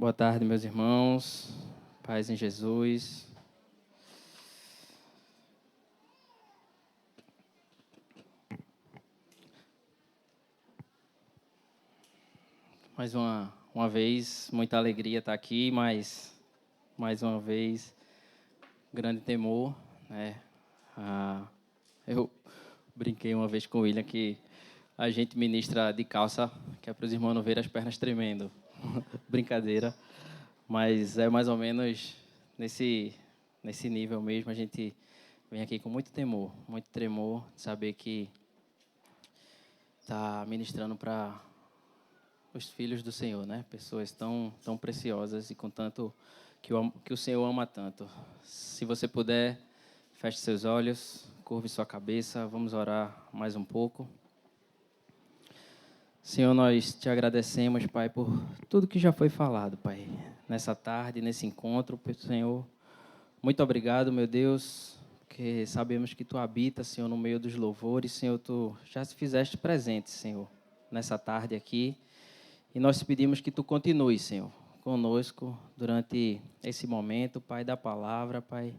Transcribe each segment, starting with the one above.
Boa tarde, meus irmãos. Paz em Jesus. Mais uma vez, muita alegria estar aqui, mas mais uma vez, grande temor, né? Eu brinquei uma vez com o William que a gente ministra de calça, que é para os irmãos não verem as pernas tremendo. Brincadeira, mas é mais ou menos nesse nível mesmo. A gente vem aqui com muito tremor, de saber que está ministrando para os filhos do Senhor, né? Pessoas tão preciosas e com tanto que o Senhor ama tanto. Se você puder, feche seus olhos, curve sua cabeça, vamos orar mais um pouco. Senhor, nós te agradecemos, Pai, por tudo que já foi falado, Pai, nessa tarde, nesse encontro, Senhor. Muito obrigado, meu Deus, porque sabemos que Tu habitas, Senhor, no meio dos louvores. Senhor, Tu já se fizeste presente, Senhor, nessa tarde aqui. E nós te pedimos que Tu continues, Senhor, conosco durante esse momento, Pai, da palavra, Pai.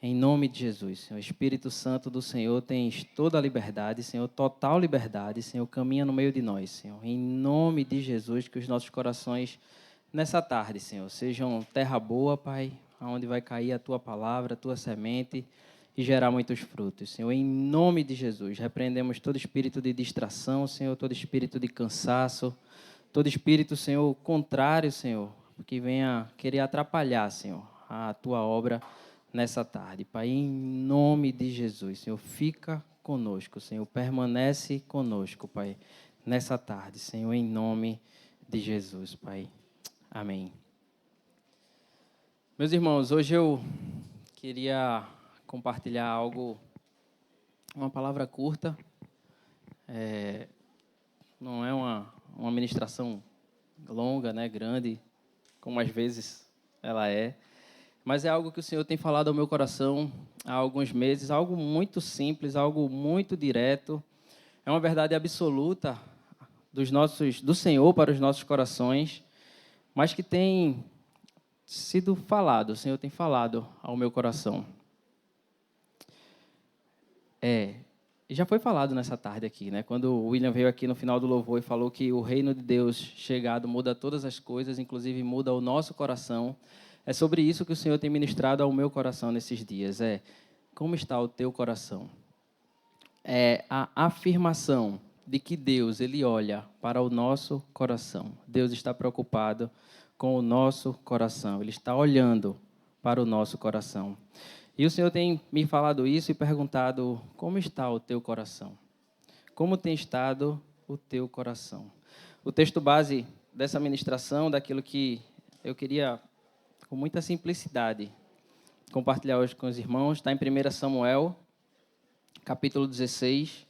Em nome de Jesus, Senhor, Espírito Santo do Senhor, tens toda a liberdade, Senhor, total liberdade, Senhor, caminha no meio de nós, Senhor. Em nome de Jesus, que os nossos corações, nessa tarde, Senhor, sejam terra boa, Pai, onde vai cair a Tua palavra, a Tua semente e gerar muitos frutos, Senhor. Em nome de Jesus, repreendemos todo espírito de distração, Senhor, todo espírito de cansaço, todo espírito, Senhor, contrário, Senhor, que venha querer atrapalhar, Senhor, a Tua obra nessa tarde, Pai, em nome de Jesus, Senhor, fica conosco, Senhor, permanece conosco, Pai, nessa tarde, Senhor, em nome de Jesus, Pai. Amém. Meus irmãos, hoje eu queria compartilhar algo, uma palavra curta, não é uma ministração longa, né, grande, como às vezes ela é, mas é algo que o Senhor tem falado ao meu coração há alguns meses, algo muito simples, algo muito direto. É uma verdade absoluta do Senhor para os nossos corações, mas que tem sido falado, o Senhor tem falado ao meu coração. Já foi falado nessa tarde aqui, né? Quando o William veio aqui no final do louvor e falou que o reino de Deus chegado muda todas as coisas, inclusive muda o nosso coração. É sobre isso que o Senhor tem ministrado ao meu coração nesses dias. Como está o teu coração? É a afirmação de que Deus, Ele olha para o nosso coração. Deus está preocupado com o nosso coração. Ele está olhando para o nosso coração. E o Senhor tem me falado isso e perguntado, como está o teu coração? Como tem estado o teu coração? O texto base dessa ministração, daquilo que eu queria, com muita simplicidade, compartilhar hoje com os irmãos, está em 1 Samuel, capítulo 16.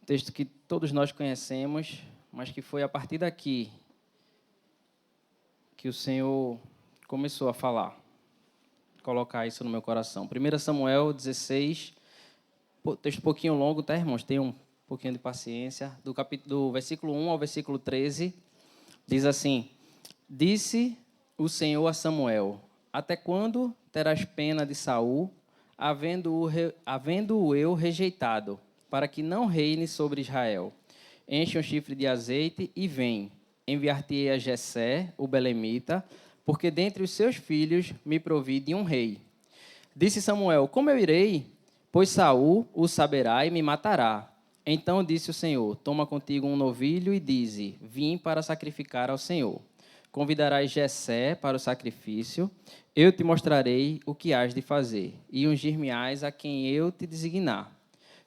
Texto que todos nós conhecemos, mas que foi a partir daqui que o Senhor começou a falar, colocar isso no meu coração. 1 Samuel 16, texto um pouquinho longo, tá, irmãos? Tenham um pouquinho de paciência. Do versículo 1 ao versículo 13, diz assim: Disse o Senhor a Samuel: Até quando terás pena de Saul, havendo-o eu rejeitado, para que não reine sobre Israel? Enche um chifre de azeite e vem. Enviar-te-ei a Jessé, o belemita, porque dentre os seus filhos me provi de um rei. Disse Samuel: Como eu irei? Pois Saul o saberá e me matará. Então disse o Senhor: Toma contigo um novilho e dize: Vim para sacrificar ao Senhor. Convidarás Jessé para o sacrifício, eu te mostrarei o que hás de fazer, e ungir-me-ás a quem eu te designar.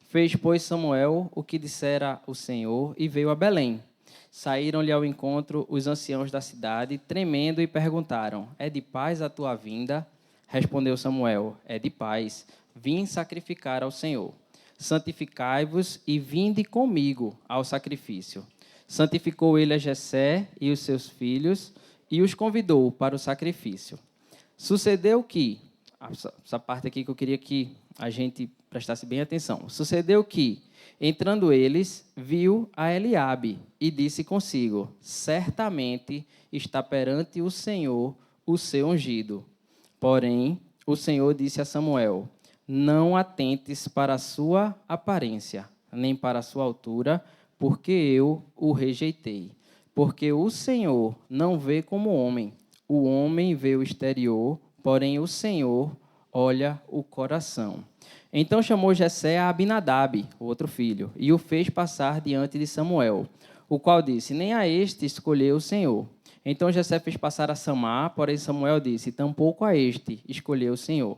Fez, pois, Samuel o que dissera o Senhor, e veio a Belém. Saíram-lhe ao encontro os anciãos da cidade, tremendo, e perguntaram: É de paz a tua vinda? Respondeu Samuel: É de paz. Vim sacrificar ao Senhor. Santificai-vos e vinde comigo ao sacrifício. Santificou ele a Jessé e os seus filhos e os convidou para o sacrifício. Sucedeu que, essa parte aqui que eu queria que a gente prestasse bem atenção. Sucedeu que, Entrando eles, viu a Eliabe e disse consigo: certamente está perante o Senhor o seu ungido. Porém, o Senhor disse a Samuel: não atentes para a sua aparência, nem para a sua altura, porque eu o rejeitei. Porque o Senhor não vê como homem. O homem vê o exterior, porém o Senhor olha o coração. Então chamou Jessé a Abinadab, o outro filho, e o fez passar diante de Samuel, o qual disse: nem a este escolheu o Senhor. Então Jessé fez passar a Samar, porém Samuel disse: tampouco a este escolheu o Senhor.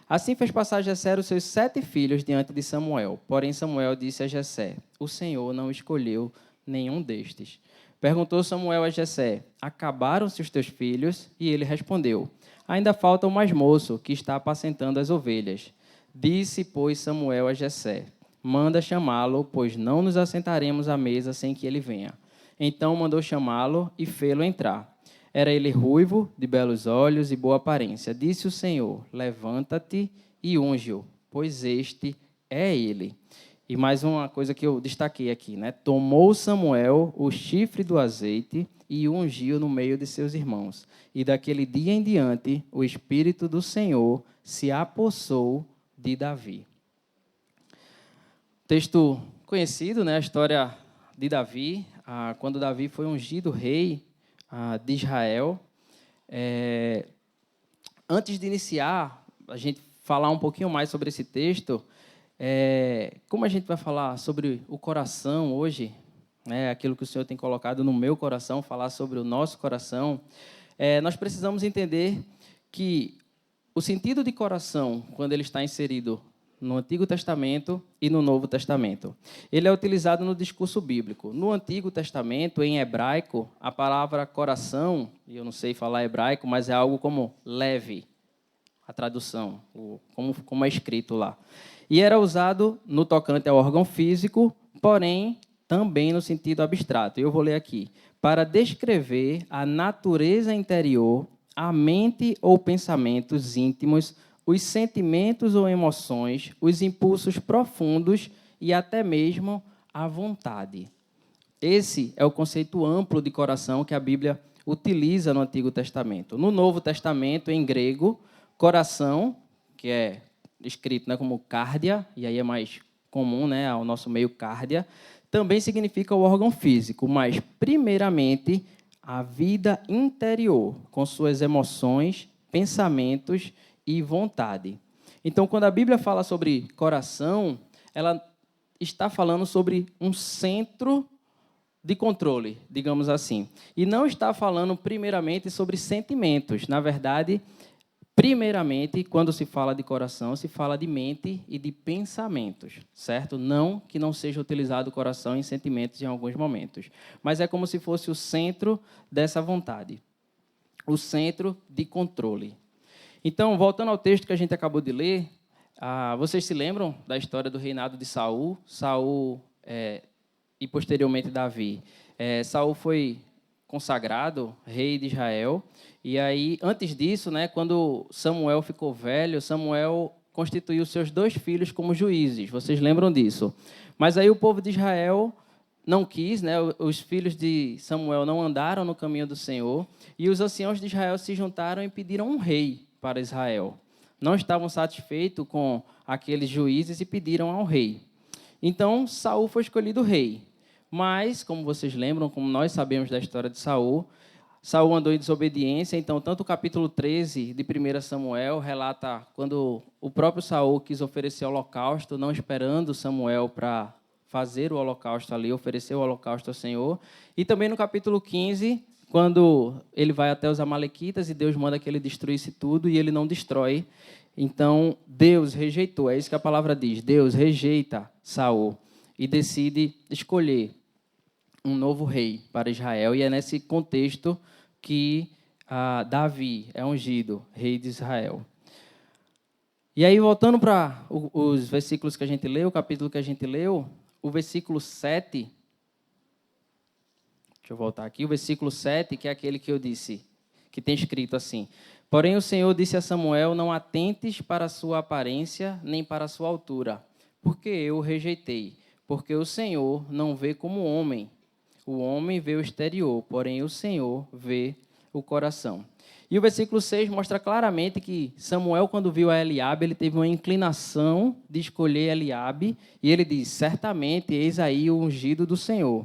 Assim fez passar Jessé os seus 7 filhos diante de Samuel. Porém Samuel disse a Jessé: o Senhor não escolheu nenhum destes. Perguntou Samuel a Jessé: acabaram-se os teus filhos? E ele respondeu: ainda falta o mais moço, que está apacentando as ovelhas. Disse, pois, Samuel a Jessé: manda chamá-lo, pois não nos assentaremos à mesa sem que ele venha. Então mandou chamá-lo e fê-lo entrar. Era ele ruivo, de belos olhos e boa aparência. Disse o Senhor: levanta-te e unge-o, pois este é ele. E mais uma coisa que eu destaquei aqui, né? Tomou Samuel o chifre do azeite e o ungiu no meio de seus irmãos. E daquele dia em diante, o Espírito do Senhor se apossou de Davi. Texto conhecido, né? A história de Davi, quando Davi foi ungido rei de Israel. Antes de iniciar, a gente falar um pouquinho mais sobre esse texto, como a gente vai falar sobre o coração hoje, né? Aquilo que o Senhor tem colocado no meu coração, falar sobre o nosso coração, nós precisamos entender que o sentido de coração, quando ele está inserido no Antigo Testamento e no Novo Testamento, ele é utilizado no discurso bíblico. No Antigo Testamento, em hebraico, a palavra coração, e eu não sei falar hebraico, mas é algo como leve, a tradução, como é escrito lá. E era usado no tocante ao órgão físico, porém também no sentido abstrato. Eu vou ler aqui. Para descrever a natureza interior, a mente ou pensamentos íntimos, os sentimentos ou emoções, os impulsos profundos e até mesmo a vontade. Esse é o conceito amplo de coração que a Bíblia utiliza no Antigo Testamento. No Novo Testamento, em grego, coração, que é escrito, né, como cardia, e aí é mais comum, né, ao nosso meio cardia, também significa o órgão físico, mas, primeiramente, a vida interior, com suas emoções, pensamentos e vontade. Então, quando a Bíblia fala sobre coração, ela está falando sobre um centro de controle, digamos assim. E não está falando, primeiramente, sobre sentimentos. Na verdade, primeiramente, quando se fala de coração, se fala de mente e de pensamentos, certo? Não que não seja utilizado o coração em sentimentos em alguns momentos, mas é como se fosse o centro dessa vontade, o centro de controle. Então, voltando ao texto que a gente acabou de ler, vocês se lembram da história do reinado de Saul? Saul e posteriormente Davi. Saul foi consagrado rei de Israel. E aí, antes disso, né, quando Samuel ficou velho, Samuel constituiu seus 2 filhos como juízes. Vocês lembram disso? Mas aí o povo de Israel não quis, né? Os filhos de Samuel não andaram no caminho do Senhor. E os anciãos de Israel se juntaram e pediram um rei para Israel. Não estavam satisfeitos com aqueles juízes e pediram ao rei. Então, Saul foi escolhido rei. Mas, como vocês lembram, como nós sabemos da história de Saul, Saul andou em desobediência. Então, tanto o capítulo 13 de 1 Samuel relata quando o próprio Saul quis oferecer holocausto, não esperando Samuel para fazer o holocausto ali, oferecer o holocausto ao Senhor. E também no capítulo 15, quando ele vai até os amalequitas e Deus manda que ele destruísse tudo e ele não destrói. Então, Deus rejeitou. É isso que a palavra diz. Deus rejeita Saul e decide escolher um novo rei para Israel. E é nesse contexto que Davi é ungido, rei de Israel. E aí, voltando para os versículos que a gente leu, o capítulo que a gente leu, o versículo 7... Deixa eu voltar aqui. O versículo 7, que é aquele que eu disse, que tem escrito assim: porém o Senhor disse a Samuel, não atentes para a sua aparência, nem para a sua altura, porque eu o rejeitei. porque o Senhor não vê como o homem. O homem vê o exterior, porém o Senhor vê o coração. E o versículo 6 mostra claramente que Samuel, quando viu a Eliabe, ele teve uma inclinação de escolher Eliabe, e ele diz, certamente, eis aí o ungido do Senhor.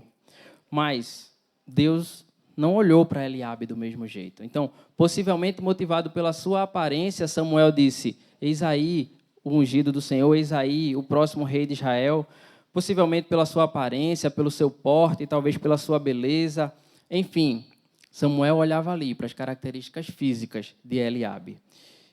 Mas Deus não olhou para Eliabe do mesmo jeito. Então, possivelmente motivado pela sua aparência, Samuel disse, eis aí o ungido do Senhor, eis aí o próximo rei de Israel, possivelmente pela sua aparência, pelo seu porte, talvez pela sua beleza, enfim, Samuel olhava ali para as características físicas de Eliabe.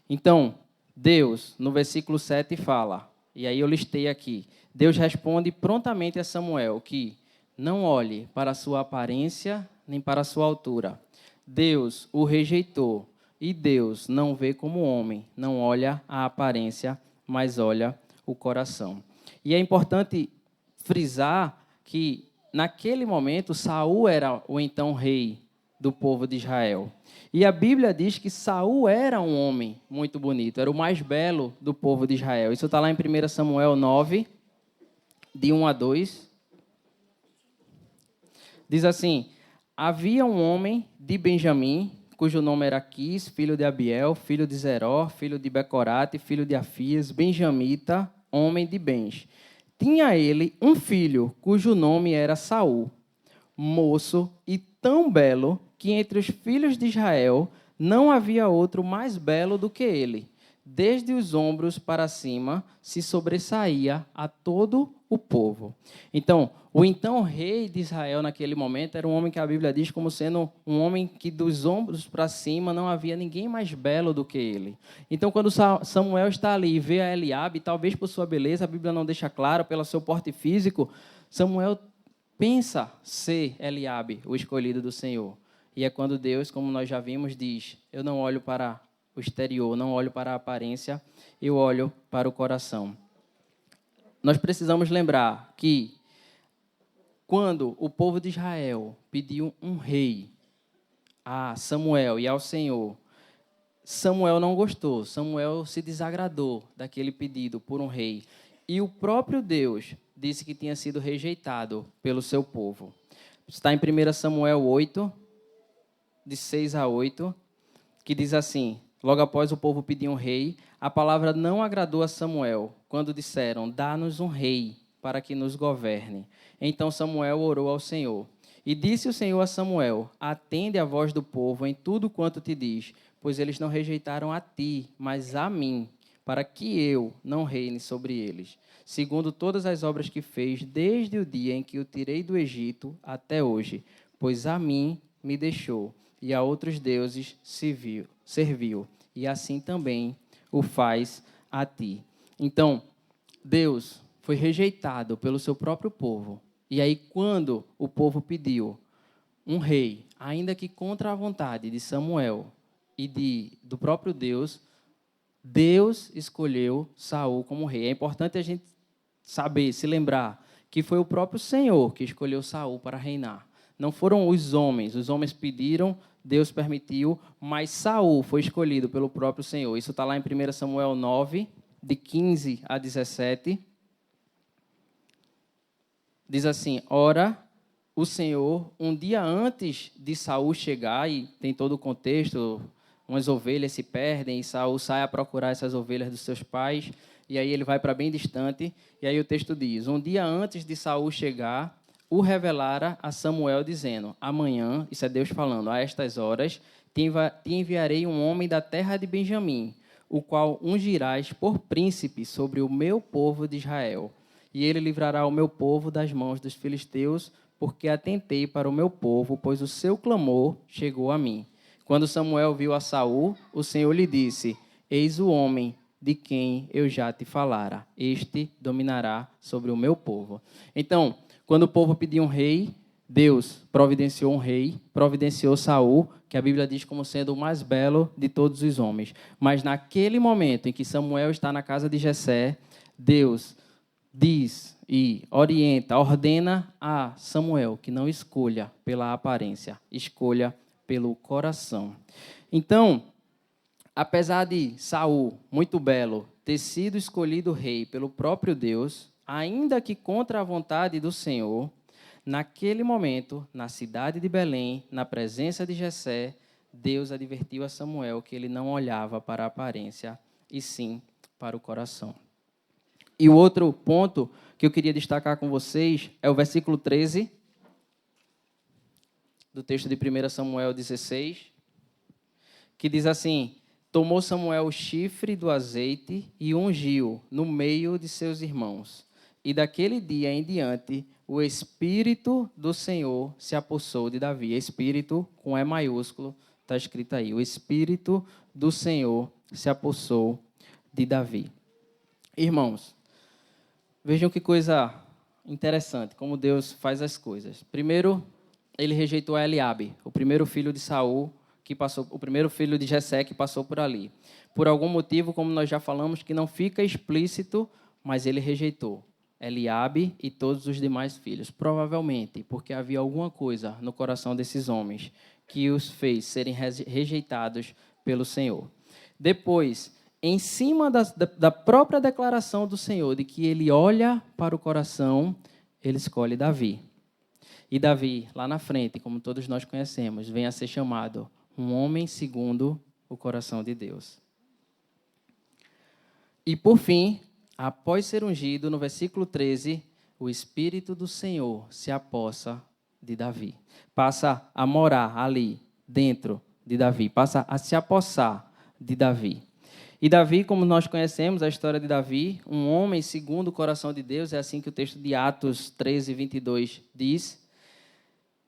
Então, Deus, no versículo 7, fala, e aí eu listei aqui, Deus responde prontamente a Samuel que não olhe para a sua aparência nem para a sua altura. Deus o rejeitou e Deus não vê como homem, não olha a aparência, mas olha o coração. E é importante frisar que, naquele momento, Saul era o então rei do povo de Israel. E a Bíblia diz que Saul era um homem muito bonito, era o mais belo do povo de Israel. Isso está lá em 1 Samuel 9, de 1 a 2. Diz assim, havia um homem de Benjamim, cujo nome era Quis, filho de Abiel, filho de Zeró, filho de Becorate, filho de Afias, benjamita, homem de bens. Tinha ele um filho, cujo nome era Saul, moço e tão belo que entre os filhos de Israel não havia outro mais belo do que ele. Desde os ombros para cima se sobressaía a todo o povo. Então, o então rei de Israel naquele momento era um homem que a Bíblia diz como sendo um homem que dos ombros para cima não havia ninguém mais belo do que ele. Então, quando Samuel está ali e vê a Eliabe, talvez por sua beleza, a Bíblia não deixa claro, pelo seu porte físico, Samuel pensa ser Eliabe, o escolhido do Senhor. E é quando Deus, como nós já vimos, diz, eu não olho para o exterior, não olho para a aparência, eu olho para o coração. Nós precisamos lembrar que quando o povo de Israel pediu um rei a Samuel e ao Senhor, Samuel não gostou, Samuel se desagradou daquele pedido por um rei. E o próprio Deus disse que tinha sido rejeitado pelo seu povo. Está em 1 Samuel 8, de 6 a 8, que diz assim, logo após o povo pedir um rei, a palavra não agradou a Samuel, quando disseram, dá-nos um rei para que nos governe. Então Samuel orou ao Senhor. E disse o Senhor a Samuel, atende a voz do povo em tudo quanto te diz, pois eles não rejeitaram a ti, mas a mim, para que eu não reine sobre eles, segundo todas as obras que fez desde o dia em que o tirei do Egito até hoje, pois a mim me deixou e a outros deuses serviu, e assim também o faz a ti. Então, Deus foi rejeitado pelo seu próprio povo. E aí, quando o povo pediu um rei, ainda que contra a vontade de Samuel e do próprio Deus, Deus escolheu Saul como rei. É importante a gente saber, se lembrar, que foi o próprio Senhor que escolheu Saul para reinar. Não foram os homens pediram, Deus permitiu, mas Saul foi escolhido pelo próprio Senhor. Isso está lá em 1 Samuel 9, de 15 a 17. Diz assim, ora, o Senhor, um dia antes de Saul chegar, e tem todo o contexto, umas ovelhas se perdem, e Saul sai a procurar essas ovelhas dos seus pais, e aí ele vai para bem distante, e aí o texto diz, um dia antes de Saul chegar, o revelara a Samuel, dizendo, amanhã, isso é Deus falando, a estas horas, te enviarei um homem da terra de Benjamim, o qual ungirás por príncipe sobre o meu povo de Israel. E ele livrará o meu povo das mãos dos filisteus, porque atentei para o meu povo, pois o seu clamor chegou a mim. Quando Samuel viu a Saul, o Senhor lhe disse, eis o homem de quem eu já te falara, este dominará sobre o meu povo. Então, quando o povo pediu um rei, Deus providenciou um rei, providenciou Saul, que a Bíblia diz como sendo o mais belo de todos os homens. Mas naquele momento em que Samuel está na casa de Jessé, Deus diz e orienta, ordena a Samuel que não escolha pela aparência, escolha pelo coração. Então, apesar de Saul, muito belo, ter sido escolhido rei pelo próprio Deus, ainda que contra a vontade do Senhor, naquele momento, na cidade de Belém, na presença de Jessé, Deus advertiu a Samuel que ele não olhava para a aparência, e sim para o coração. E o outro ponto que eu queria destacar com vocês é o versículo 13 do texto de 1 Samuel 16, que diz assim: tomou Samuel o chifre do azeite e ungiu no meio de seus irmãos. E daquele dia em diante, o Espírito do Senhor se apossou de Davi. Espírito com E maiúsculo, está escrito aí. O Espírito do Senhor se apossou de Davi. Irmãos, vejam que coisa interessante, como Deus faz as coisas. Primeiro, ele rejeitou Eliabe, o primeiro filho de Saul, o primeiro filho de Jessé que passou por ali. Por algum motivo, como nós já falamos, que não fica explícito, mas ele rejeitou Eliabe e todos os demais filhos. Provavelmente porque havia alguma coisa no coração desses homens que os fez serem rejeitados pelo Senhor. Depois, em cima da própria declaração do Senhor, de que ele olha para o coração, ele escolhe Davi. E Davi, lá na frente, como todos nós conhecemos, vem a ser chamado um homem segundo o coração de Deus. E, por fim, após ser ungido, no versículo 13, o Espírito do Senhor se apossa de Davi. Passa a morar ali, dentro de Davi. Passa a se apossar de Davi. E Davi, como nós conhecemos a história de Davi, um homem segundo o coração de Deus, é assim que o texto de Atos 13, 22 diz.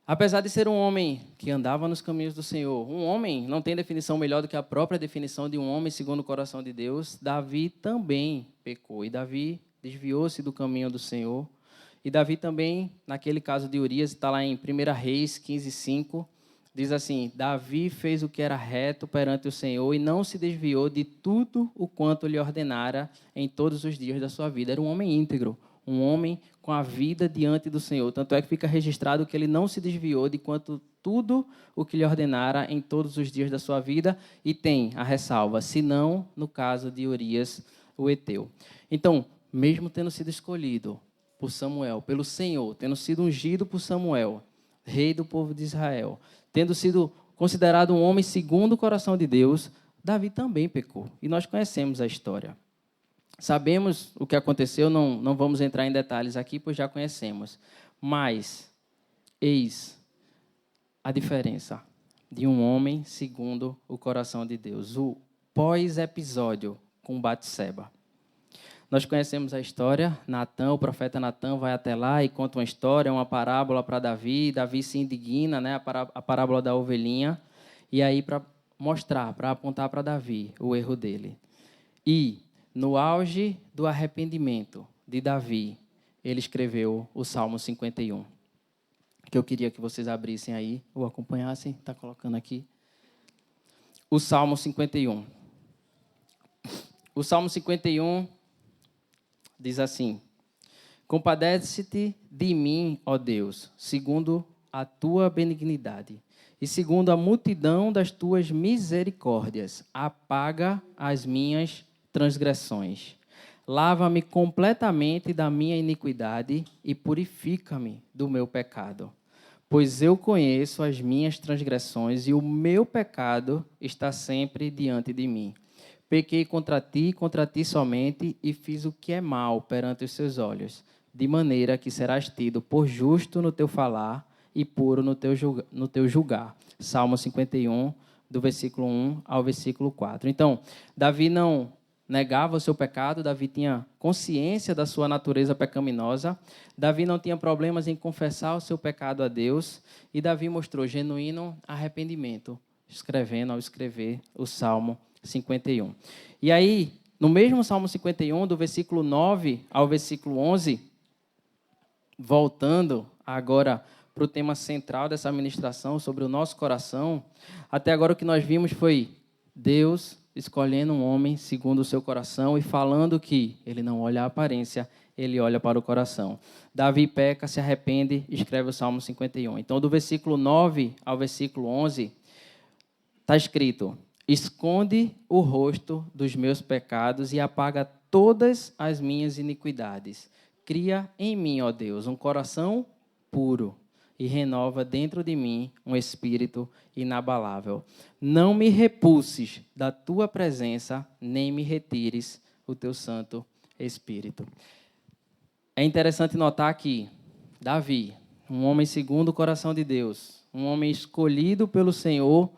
Apesar de ser um homem que andava nos caminhos do Senhor, um homem não tem definição melhor do que a própria definição de um homem segundo o coração de Deus, Davi também pecou. E Davi desviou-se do caminho do Senhor. E Davi também, naquele caso de Urias, está lá em 1 Reis 15, 5, diz assim: Davi fez o que era reto perante o Senhor e não se desviou de tudo o quanto lhe ordenara em todos os dias da sua vida. Era um homem íntegro, um homem com a vida diante do Senhor. Tanto é que fica registrado que ele não se desviou de quanto tudo o que lhe ordenara em todos os dias da sua vida, e tem a ressalva, senão no caso de Urias, o heteu. Então, mesmo tendo sido escolhido por Samuel, pelo Senhor, tendo sido ungido por Samuel, rei do povo de Israel, tendo sido considerado um homem segundo o coração de Deus, Davi também pecou. E nós conhecemos a história. Sabemos o que aconteceu, não vamos entrar em detalhes aqui, pois já conhecemos. Mas, eis a diferença de um homem segundo o coração de Deus. O pós-episódio com Batseba. Nós conhecemos a história. Natã, o profeta Natã, vai até lá e conta uma história, uma parábola para Davi. Davi se indigna, né, a parábola da ovelhinha. E aí, para mostrar, para apontar para Davi o erro dele. E no auge do arrependimento de Davi, ele escreveu o Salmo 51, que eu queria que vocês abrissem aí, ou acompanhassem, está colocando aqui. O Salmo 51. O Salmo 51 diz assim: compadece-te de mim, ó Deus, segundo a tua benignidade, e segundo a multidão das tuas misericórdias, apaga as minhas transgressões. Lava-me completamente da minha iniquidade e purifica-me do meu pecado. Pois eu conheço as minhas transgressões e o meu pecado está sempre diante de mim. Pequei contra ti somente, e fiz o que é mal perante os seus olhos, de maneira que serás tido por justo no teu falar e puro no teu julgar. Salmo 51, do versículo 1 ao versículo 4. Então, Davi não negava o seu pecado, Davi tinha consciência da sua natureza pecaminosa, Davi não tinha problemas em confessar o seu pecado a Deus, e Davi mostrou genuíno arrependimento, ao escrever o Salmo 51. E aí, no mesmo Salmo 51, do versículo 9 ao versículo 11, voltando agora para o tema central dessa ministração, sobre o nosso coração, até agora o que nós vimos foi Deus escolhendo um homem segundo o seu coração e falando que ele não olha a aparência, ele olha para o coração. Davi peca, se arrepende, escreve o Salmo 51. Então, do versículo 9 ao versículo 11, está escrito: esconde o rosto dos meus pecados e apaga todas as minhas iniquidades. cria em mim, ó Deus, um coração puro e renova dentro de mim um espírito inabalável. Não me repulses da tua presença, nem me retires o teu Santo Espírito. É interessante notar que Davi, um homem segundo o coração de Deus, um homem escolhido pelo Senhor,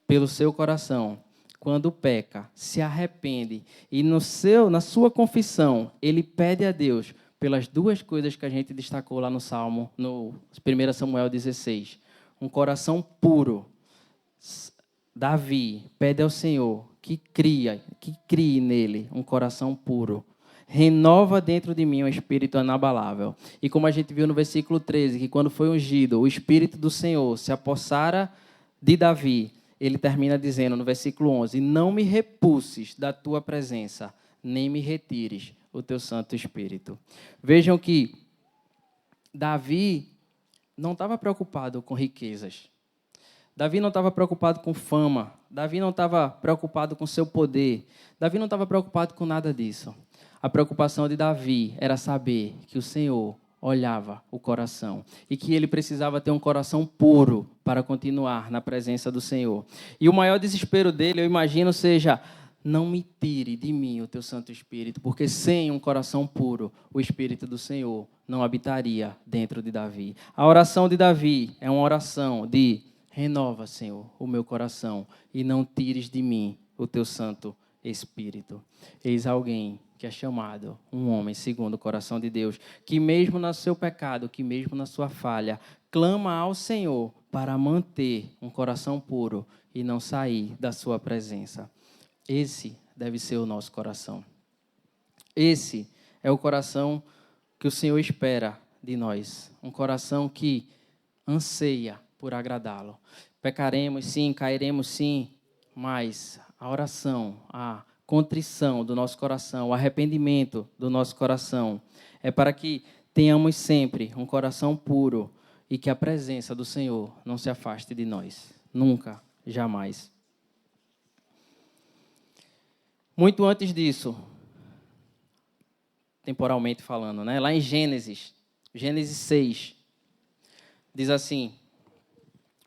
pelo seu coração, quando peca, se arrepende e na sua confissão, ele pede a Deus pelas duas coisas que a gente destacou lá no Salmo, no 1 Samuel 16. Um coração puro. Davi pede ao Senhor que crie nele um coração puro. Renova dentro de mim um espírito inabalável. E como a gente viu no versículo 13, que quando foi ungido, o Espírito do Senhor se apossara de Davi, ele termina dizendo no versículo 11, não me repulses da tua presença, nem me retires o teu Santo Espírito. Vejam que Davi não estava preocupado com riquezas. Davi não estava preocupado com fama. Davi não estava preocupado com seu poder. Davi não estava preocupado com nada disso. A preocupação de Davi era saber que o Senhor olhava o coração e que ele precisava ter um coração puro para continuar na presença do Senhor. E o maior desespero dele, eu imagino, seja: não me tire de mim o teu Santo Espírito, porque sem um coração puro, o Espírito do Senhor não habitaria dentro de Davi. A oração de Davi é uma oração de: renova, Senhor, o meu coração e não tires de mim o teu Santo Espírito. Eis alguém que é chamado um homem segundo o coração de Deus, que mesmo no seu pecado, que mesmo na sua falha, clama ao Senhor para manter um coração puro e não sair da sua presença. Esse deve ser o nosso coração. Esse é o coração que o Senhor espera de nós. Um coração que anseia por agradá-lo. Pecaremos sim, cairemos sim, mas a oração, a contrição do nosso coração, o arrependimento do nosso coração é para que tenhamos sempre um coração puro e que a presença do Senhor não se afaste de nós. Nunca, jamais. Muito antes disso, temporalmente falando, né? Lá em Gênesis 6, diz assim,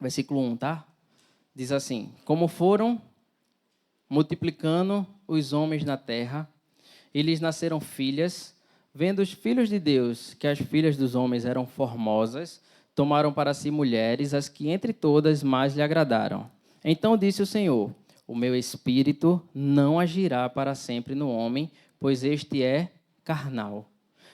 versículo 1, tá? Diz assim: como foram multiplicando os homens na terra, e lhes nasceram filhas, vendo os filhos de Deus que as filhas dos homens eram formosas, tomaram para si mulheres, as que entre todas mais lhe agradaram. Então disse o Senhor: o meu espírito não agirá para sempre no homem, pois este é carnal.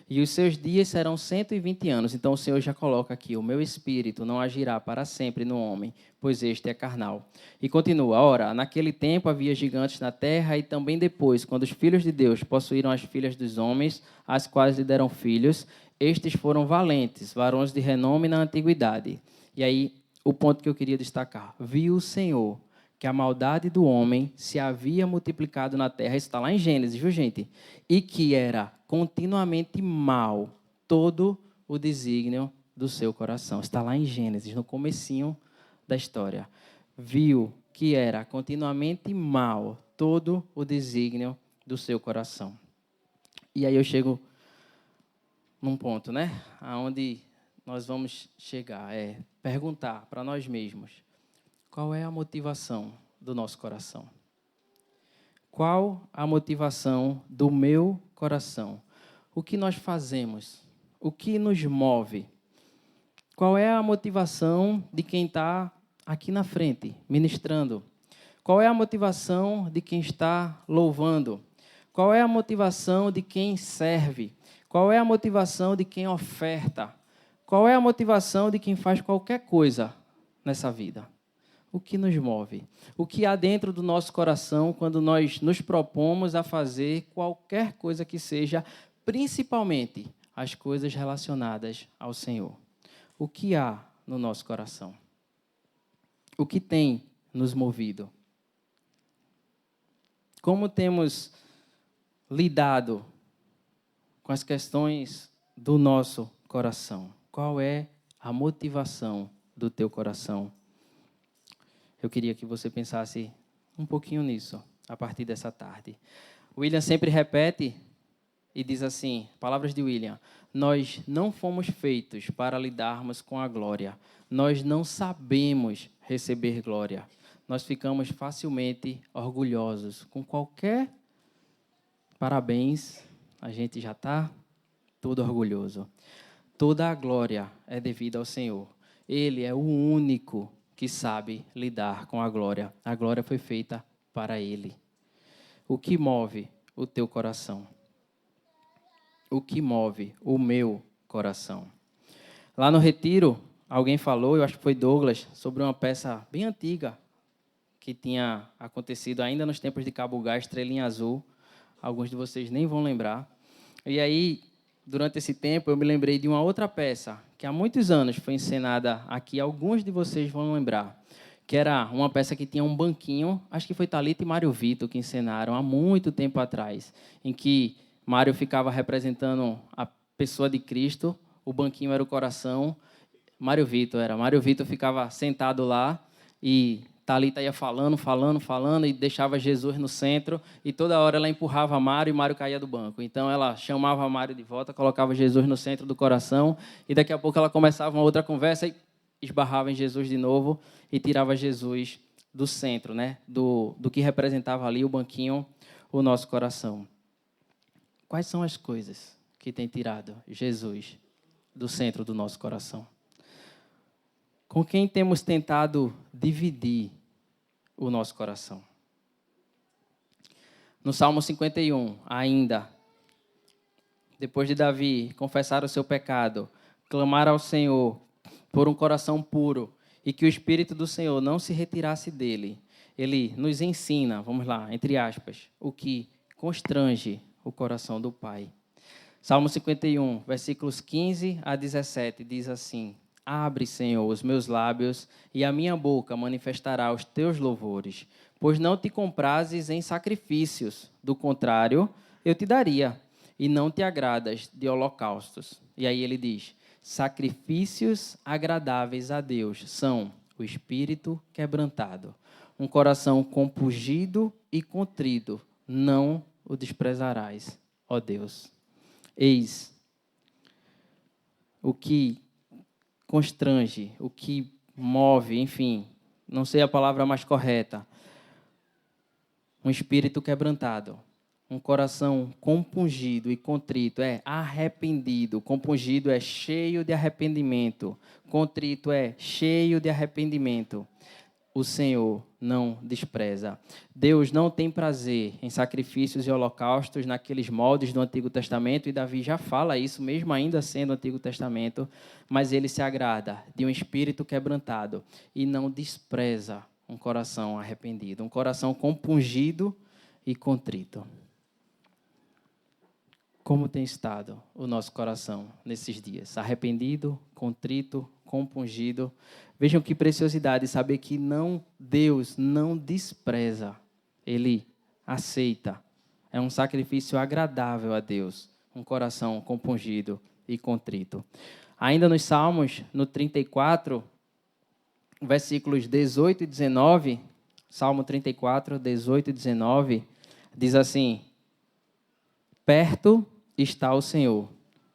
E os seus dias serão 120 anos. Então o Senhor já coloca aqui: o meu espírito não agirá para sempre no homem, pois este é carnal. E continua: ora, naquele tempo havia gigantes na terra, e também depois, quando os filhos de Deus possuíram as filhas dos homens, as quais lhe deram filhos, estes foram valentes, varões de renome na antiguidade. E aí, o ponto que eu queria destacar: viu o Senhor que a maldade do homem se havia multiplicado na terra, isso está lá em Gênesis, viu, gente? E que era continuamente mal todo o desígnio do seu coração. Está lá em Gênesis, no comecinho da história. Viu que era continuamente mal todo o desígnio do seu coração. E aí eu chego num ponto, né? Aonde nós vamos chegar, é perguntar para nós mesmos: qual é a motivação do nosso coração? Qual a motivação do meu coração? O que nós fazemos? O que nos move? Qual é a motivação de quem está aqui na frente, ministrando? Qual é a motivação de quem está louvando? Qual é a motivação de quem serve? Qual é a motivação de quem oferta? Qual é a motivação de quem faz qualquer coisa nessa vida? O que nos move? O que há dentro do nosso coração quando nós nos propomos a fazer qualquer coisa que seja, principalmente as coisas relacionadas ao Senhor? O que há no nosso coração? O que tem nos movido? Como temos lidado com as questões do nosso coração? Qual é a motivação do teu coração? Eu queria que você pensasse um pouquinho nisso, a partir dessa tarde. William sempre repete e diz assim, palavras de William: nós não fomos feitos para lidarmos com a glória. Nós não sabemos receber glória. Nós ficamos facilmente orgulhosos. Com qualquer parabéns, a gente já está todo orgulhoso. Toda a glória é devida ao Senhor. Ele é o único que sabe lidar com a glória. A glória foi feita para Ele. O que move o teu coração? O que move o meu coração? Lá no retiro, alguém falou, eu acho que foi Douglas, sobre uma peça bem antiga que tinha acontecido ainda nos tempos de Cabo Gás, Estrelinha Azul. Alguns de vocês nem vão lembrar. E aí, durante esse tempo, eu me lembrei de uma outra peça que há muitos anos foi encenada aqui. Alguns de vocês vão lembrar. Que era uma peça que tinha um banquinho, acho que foi Thalita e Mário Vitor que encenaram há muito tempo atrás, em que Mário ficava representando a pessoa de Cristo, o banquinho era o coração, Mário Vitor ficava sentado lá e Thalita ia falando, e deixava Jesus no centro, e toda hora ela empurrava Mário e Mário caía do banco. Então ela chamava Mário de volta, colocava Jesus no centro do coração, e daqui a pouco ela começava uma outra conversa e esbarrava em Jesus de novo e tirava Jesus do centro, né? do que representava ali o banquinho, o nosso coração. Quais são as coisas que têm tirado Jesus do centro do nosso coração? Com quem temos tentado dividir o nosso coração? No Salmo 51, ainda, depois de Davi confessar o seu pecado, clamar ao Senhor por um coração puro e que o Espírito do Senhor não se retirasse dele, ele nos ensina, vamos lá, entre aspas, o que constrange o coração do Pai. Salmo 51, versículos 15 a 17, diz assim: abre, Senhor, os meus lábios, e a minha boca manifestará os teus louvores, pois não te comprases em sacrifícios, do contrário, eu te daria, e não te agradas de holocaustos. E aí ele diz: sacrifícios agradáveis a Deus são o espírito quebrantado, um coração compungido e contrito, não o desprezarás, ó Deus. Eis o que constrange, o que move, enfim, não sei a palavra mais correta, um espírito quebrantado, um coração compungido e contrito, é arrependido. Compungido é cheio de arrependimento, contrito é cheio de arrependimento. O Senhor não despreza. Deus não tem prazer em sacrifícios e holocaustos naqueles moldes do Antigo Testamento, e Davi já fala isso, mesmo ainda sendo Antigo Testamento, mas ele se agrada de um espírito quebrantado e não despreza um coração arrependido, um coração compungido e contrito. Como tem estado o nosso coração nesses dias? Arrependido, contrito, compungido. Vejam que preciosidade saber que Deus não despreza, Ele aceita. É um sacrifício agradável a Deus, um coração compungido e contrito. Ainda nos Salmos, no 34, versículos 18 e 19, Salmo 34, 18 e 19, diz assim: perto está o Senhor.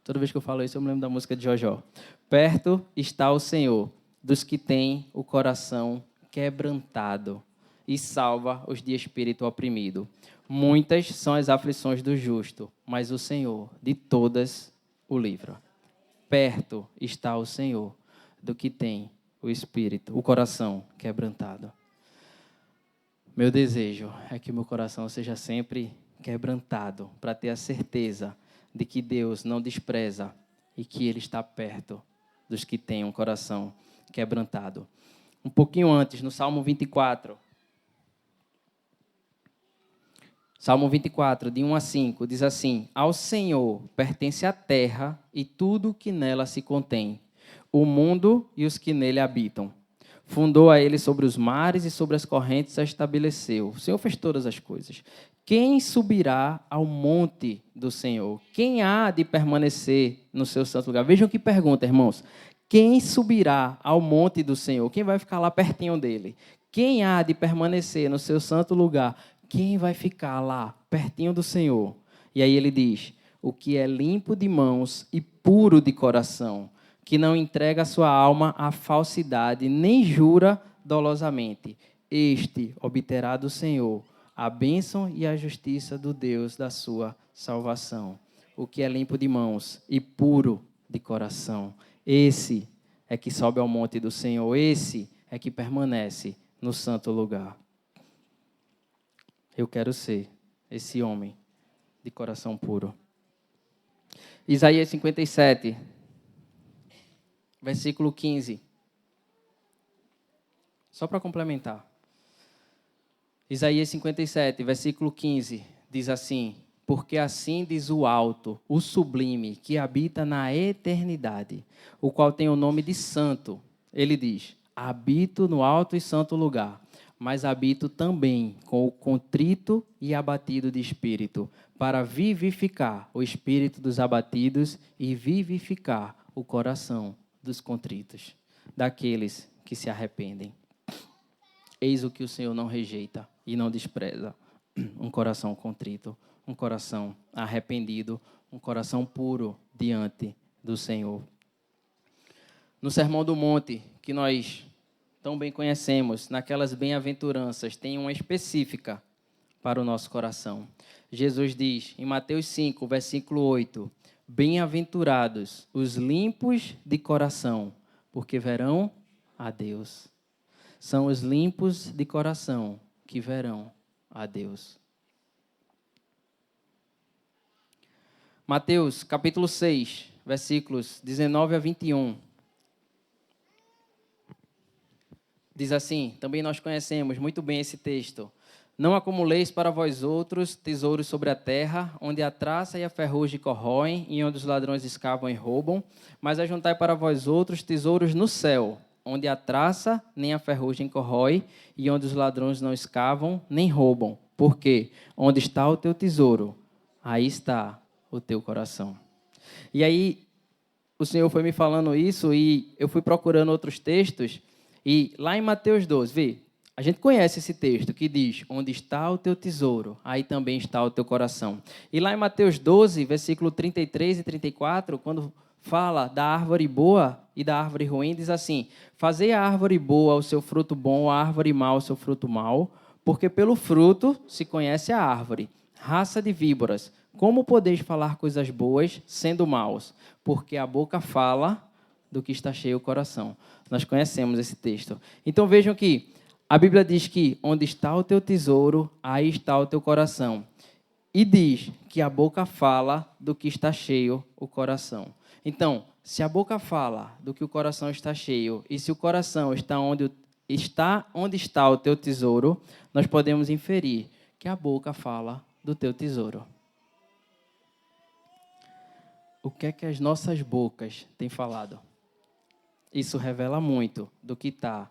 Toda vez que eu falo isso, eu me lembro da música de Jojó. Perto está o Senhor dos que têm o coração quebrantado e salva os de espírito oprimido. Muitas são as aflições do justo, mas o Senhor de todas o livra. Perto está o Senhor do que tem o espírito, o coração quebrantado. Meu desejo é que o meu coração seja sempre quebrantado, para ter a certeza de que Deus não despreza e que Ele está perto dos que têm um coração quebrantado. Um pouquinho antes, no Salmo 24. Salmo 24, de 1 a 5, diz assim: ao Senhor pertence a terra e tudo que nela se contém, o mundo e os que nele habitam. Fundou a ele sobre os mares e sobre as correntes a estabeleceu. O Senhor fez todas as coisas. Quem subirá ao monte do Senhor? Quem há de permanecer no seu santo lugar? Vejam que pergunta, irmãos. Quem subirá ao monte do Senhor? Quem vai ficar lá pertinho dele? Quem há de permanecer no seu santo lugar? Quem vai ficar lá pertinho do Senhor? E aí ele diz: o que é limpo de mãos e puro de coração, que não entrega a sua alma à falsidade, nem jura dolosamente. Este obterá do Senhor a bênção e a justiça do Deus da sua salvação. O que é limpo de mãos e puro de coração. Esse é que sobe ao monte do Senhor, esse é que permanece no santo lugar. Eu quero ser esse homem de coração puro. Isaías 57, versículo 15. Só para complementar. Isaías 57, versículo 15, diz assim: porque assim diz o alto, o sublime, que habita na eternidade, o qual tem o nome de santo. Ele diz: habito no alto e santo lugar, mas habito também com o contrito e abatido de espírito, para vivificar o espírito dos abatidos e vivificar o coração dos contritos, daqueles que se arrependem. Eis o que o Senhor não rejeita e não despreza: um coração contrito, um coração arrependido, um coração puro diante do Senhor. No Sermão do Monte, que nós tão bem conhecemos, naquelas bem-aventuranças, tem uma específica para o nosso coração. Jesus diz, em Mateus 5, versículo 8, bem-aventurados os limpos de coração, porque verão a Deus. São os limpos de coração que verão a Deus. Mateus, capítulo 6, versículos 19 a 21. Diz assim, também nós conhecemos muito bem esse texto. Não acumuleis para vós outros tesouros sobre a terra, onde a traça e a ferrugem corroem, e onde os ladrões escavam e roubam, mas ajuntai para vós outros tesouros no céu, onde a traça nem a ferrugem corrói, e onde os ladrões não escavam nem roubam. Porque onde está o teu tesouro, aí está o teu coração. E aí, o Senhor foi me falando isso, e eu fui procurando outros textos, e lá em Mateus 12, vê, a gente conhece esse texto que diz, onde está o teu tesouro, aí também está o teu coração. E lá em Mateus 12, versículo 33 e 34, quando fala da árvore boa e da árvore ruim, diz assim, fazei a árvore boa o seu fruto bom, a árvore má o seu fruto mau, porque pelo fruto se conhece a árvore. Raça de víboras, como podeis falar coisas boas sendo maus? Porque a boca fala do que está cheio o coração. Nós conhecemos esse texto. Então vejam que a Bíblia diz que onde está o teu tesouro, aí está o teu coração. E diz que a boca fala do que está cheio o coração. Então, se a boca fala do que o coração está cheio, e se o coração está onde está o teu tesouro, nós podemos inferir que a boca fala do teu tesouro. O que é que as nossas bocas têm falado? Isso revela muito do que está,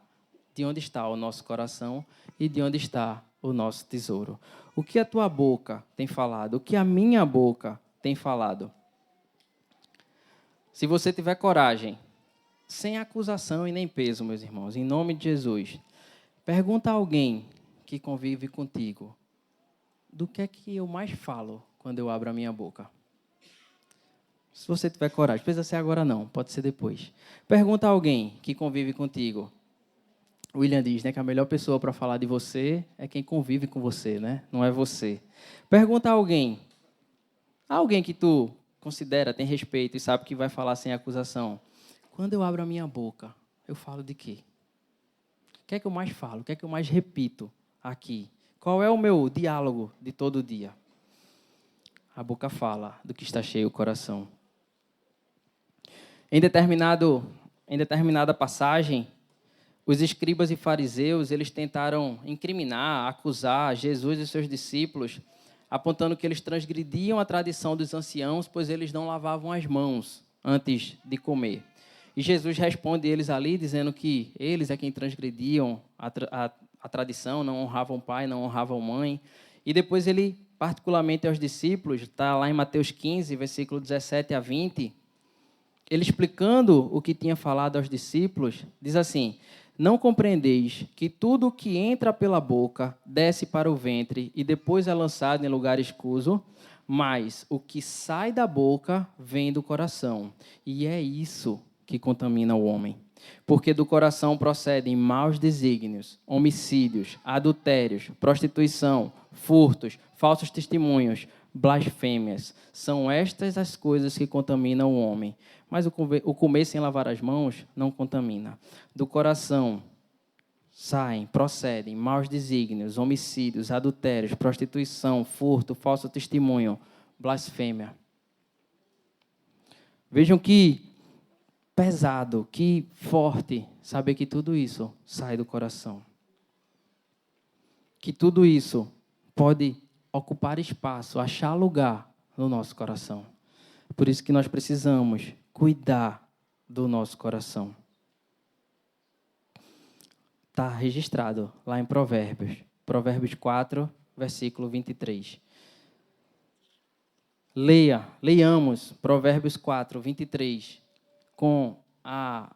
de onde está o nosso coração e de onde está o nosso tesouro. O que a tua boca tem falado? O que a minha boca tem falado? Se você tiver coragem, sem acusação e nem peso, meus irmãos, em nome de Jesus, pergunta a alguém que convive contigo, do que é que eu mais falo quando eu abro a minha boca? Se você tiver coragem, precisa ser agora não, pode ser depois. Pergunta a alguém que convive contigo. William diz, né, que a melhor pessoa para falar de você é quem convive com você, né? Não é você. Pergunta a alguém que tu considera, tem respeito e sabe que vai falar sem acusação. Quando eu abro a minha boca, eu falo de quê? O que é que eu mais falo? O que é que eu mais repito aqui? Qual é o meu diálogo de todo dia? A boca fala do que está cheio o coração. Em determinada passagem, os escribas e fariseus, eles tentaram incriminar, acusar Jesus e seus discípulos, apontando que eles transgrediam a tradição dos anciãos, pois eles não lavavam as mãos antes de comer. E Jesus responde eles ali, dizendo que eles é quem transgrediam a tradição, não honravam pai, não honravam mãe. E depois ele, particularmente aos discípulos, está lá em Mateus 15, versículo 17 a 20, ele explicando o que tinha falado aos discípulos, diz assim, não compreendeis que tudo o que entra pela boca desce para o ventre e depois é lançado em lugar escuso, mas o que sai da boca vem do coração. E é isso que contamina o homem. Porque do coração procedem maus desígnios, homicídios, adultérios, prostituição, furtos, falsos testemunhos, blasfêmias. São estas as coisas que contaminam o homem. Mas o comer sem lavar as mãos não contamina. Do coração procedem maus desígnios, homicídios, adultérios, prostituição, furto, falso testemunho, blasfêmia. Vejam que pesado, que forte saber que tudo isso sai do coração. Que tudo isso pode ocupar espaço, achar lugar no nosso coração. Por isso que nós precisamos cuidar do nosso coração. Está registrado lá em Provérbios. Provérbios 4, versículo 23. Leiamos Provérbios 4, 23, com a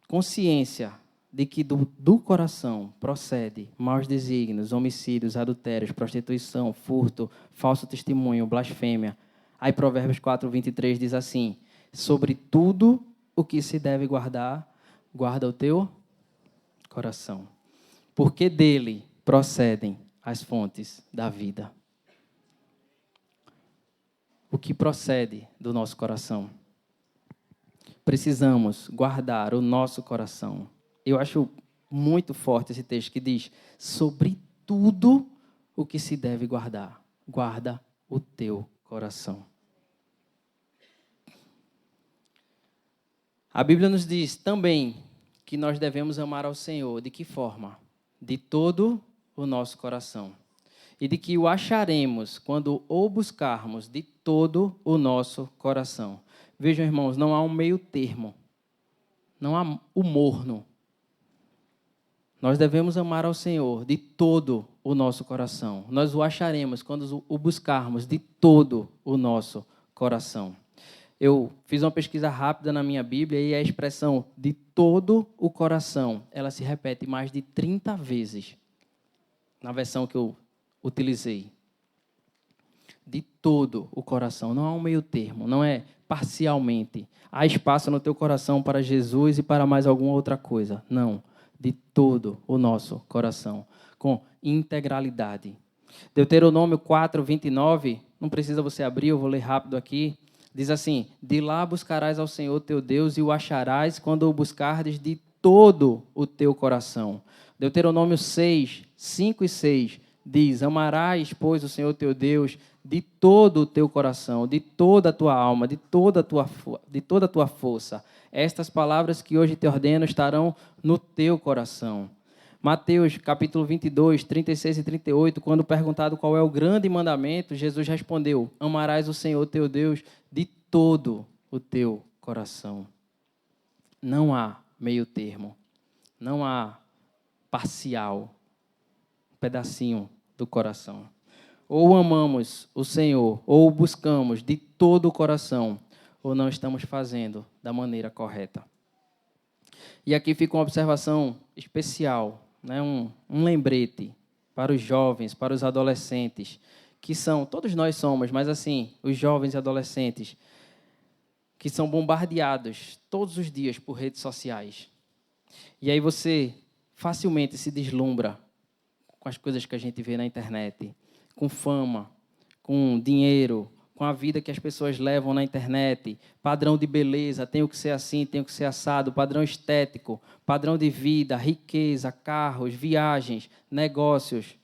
consciência de que do coração procede maus desígnios, homicídios, adultérios, prostituição, furto, falso testemunho, blasfêmia. Aí Provérbios 4, 23 diz assim: sobre tudo o que se deve guardar, guarda o teu coração, porque dele procedem as fontes da vida. O que procede do nosso coração? Precisamos guardar o nosso coração. Eu acho muito forte esse texto que diz: sobre tudo o que se deve guardar, guarda o teu coração. A Bíblia nos diz também que nós devemos amar ao Senhor. De que forma? De todo o nosso coração. E de que o acharemos quando o buscarmos de todo o nosso coração. Vejam, irmãos, não há um meio termo. Não há o morno. Nós devemos amar ao Senhor de todo o nosso coração. Nós o acharemos quando o buscarmos de todo o nosso coração. Eu fiz uma pesquisa rápida na minha Bíblia e a expressão de todo o coração, ela se repete mais de 30 vezes na versão que eu utilizei. De todo o coração, não há um meio termo, não é parcialmente. Há espaço no teu coração para Jesus e para mais alguma outra coisa. Não, de todo o nosso coração, com integralidade. Deuteronômio 4, 29, não precisa você abrir, eu vou ler rápido aqui. Diz assim: de lá buscarás ao Senhor teu Deus e o acharás quando o buscardes de todo o teu coração. Deuteronômio 6, 5 e 6 diz: amarás, pois, o Senhor teu Deus de todo o teu coração, de toda a tua alma, de toda a tua força. Estas palavras que hoje te ordeno estarão no teu coração. Mateus, capítulo 22, 36 e 38, quando perguntado qual é o grande mandamento, Jesus respondeu: amarás o Senhor teu Deus de todo o teu coração. Não há meio termo, não há parcial, pedacinho do coração. Ou amamos o Senhor, ou o buscamos de todo o coração, ou não estamos fazendo da maneira correta. E aqui fica uma observação especial, né? um lembrete para os jovens, para os adolescentes, que são, todos nós somos, mas assim, os jovens e adolescentes, que são bombardeados todos os dias por redes sociais. E aí você facilmente se deslumbra com as coisas que a gente vê na internet, com fama, com dinheiro, com a vida que as pessoas levam na internet, padrão de beleza, tenho que ser assim, tenho que ser assado, padrão estético, padrão de vida, riqueza, carros, viagens, negócios.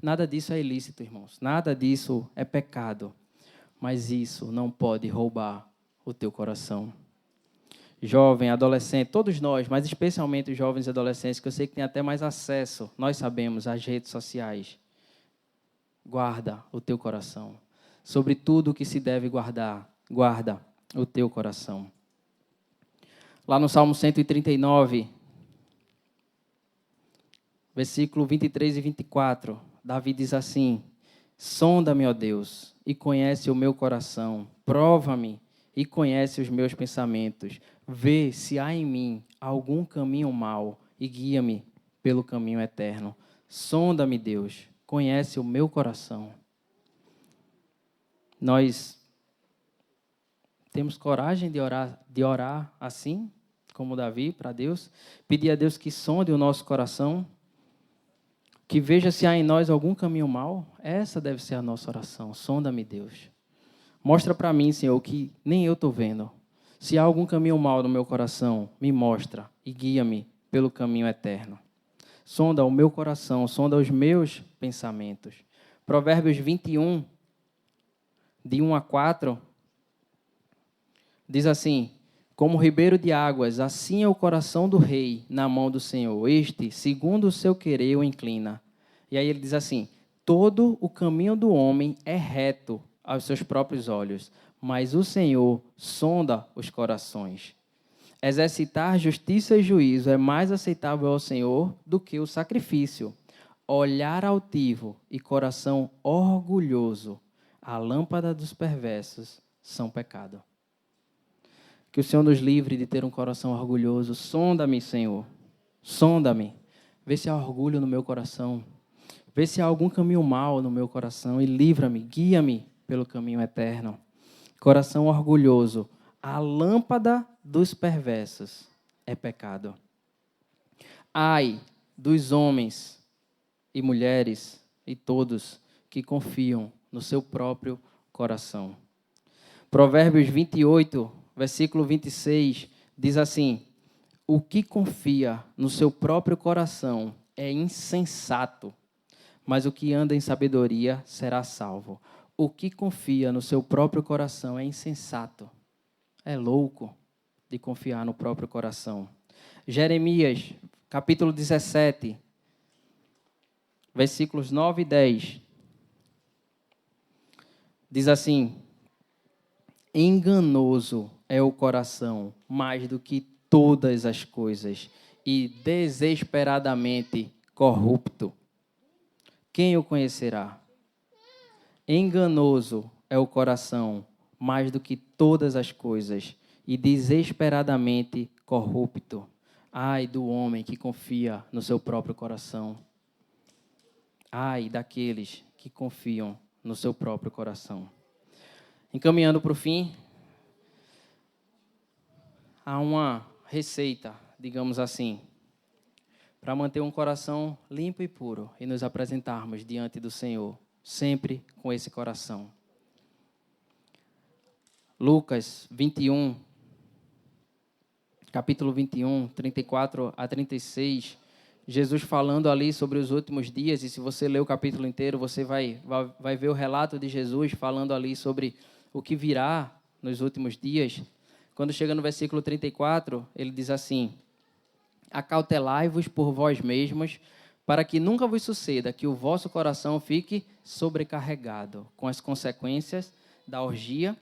Nada disso é ilícito, irmãos. Nada disso é pecado. Mas isso não pode roubar o teu coração. Jovem, adolescente, todos nós, mas especialmente os jovens e adolescentes, que eu sei que têm até mais acesso, nós sabemos, às redes sociais. Guarda o teu coração. Sobre tudo o que se deve guardar, guarda o teu coração. Lá no Salmo 139, versículo 23 e 24, Davi diz assim: sonda-me, ó Deus, e conhece o meu coração, prova-me e conhece os meus pensamentos, vê se há em mim algum caminho mau e guia-me pelo caminho eterno. Sonda-me, Deus, conhece o meu coração. Nós temos coragem de orar assim, como Davi, para Deus, pedir a Deus que sonde o nosso coração, que veja se há em nós algum caminho mau. Essa deve ser a nossa oração. Sonda-me, Deus. Mostra para mim, Senhor, que nem eu estou vendo. Se há algum caminho mau no meu coração, me mostra e guia-me pelo caminho eterno. Sonda o meu coração, sonda os meus pensamentos. Provérbios 21, de 1 a 4, diz assim: como ribeiro de águas, assim é o coração do rei na mão do Senhor. Este, segundo o seu querer, o inclina. E aí ele diz assim: todo o caminho do homem é reto aos seus próprios olhos, mas o Senhor sonda os corações. Exercitar justiça e juízo é mais aceitável ao Senhor do que o sacrifício. Olhar altivo e coração orgulhoso, a lâmpada dos perversos, são pecado. Que o Senhor nos livre de ter um coração orgulhoso. Sonda-me, Senhor. Sonda-me. Vê se há orgulho no meu coração. Vê se há algum caminho mau no meu coração e livra-me, guia-me pelo caminho eterno. Coração orgulhoso, a lâmpada dos perversos é pecado. Ai dos homens e mulheres e todos que confiam no seu próprio coração. Provérbios 28, versículo 26, diz assim: o que confia no seu próprio coração é insensato, mas o que anda em sabedoria será salvo. O que confia no seu próprio coração é insensato. É louco de confiar no próprio coração. Jeremias, capítulo 17, versículos 9 e 10. Diz assim: enganoso é o coração mais do que todas as coisas e desesperadamente corrupto. Quem o conhecerá? Enganoso é o coração mais do que todas as coisas e desesperadamente corrupto. Ai do homem que confia no seu próprio coração. Ai daqueles que confiam no seu próprio coração. Encaminhando para o fim, há uma receita, digamos assim, para manter um coração limpo e puro e nos apresentarmos diante do Senhor, sempre com esse coração. Lucas 21, capítulo 21, 34 a 36, Jesus falando ali sobre os últimos dias, e se você ler o capítulo inteiro, você vai ver o relato de Jesus falando ali sobre o que virá nos últimos dias. Quando chega no versículo 34, ele diz assim: acautelai-vos por vós mesmos, para que nunca vos suceda que o vosso coração fique sobrecarregado com as consequências da orgia,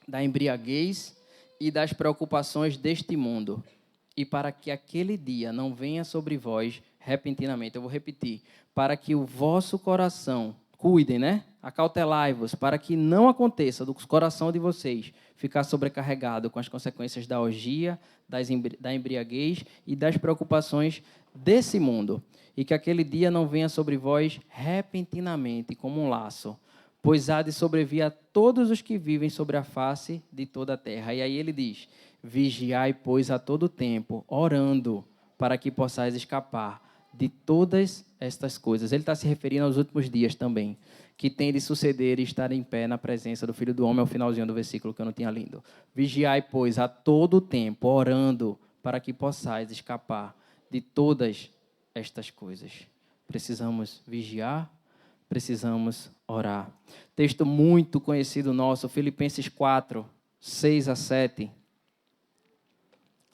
da embriaguez e das preocupações deste mundo, e para que aquele dia não venha sobre vós repentinamente. Eu vou repetir: para que o vosso coração, cuidem, né? Acautelai-vos, para que não aconteça do coração de vocês ficar sobrecarregado com as consequências da orgia, da embriaguez e das preocupações desse mundo, e que aquele dia não venha sobre vós repentinamente como um laço, pois há de sobrevir a todos os que vivem sobre a face de toda a terra. E aí ele diz: vigiai, pois, a todo tempo, orando, para que possais escapar de todas estas coisas. Ele está se referindo aos últimos dias também, que tem de suceder e estar em pé na presença do Filho do Homem, ao finalzinho do versículo que eu não tinha lido. Vigiai, pois, a todo tempo, orando, para que possais escapar de todas estas coisas. Precisamos vigiar, precisamos orar. Texto muito conhecido nosso, Filipenses 4, 6 a 7.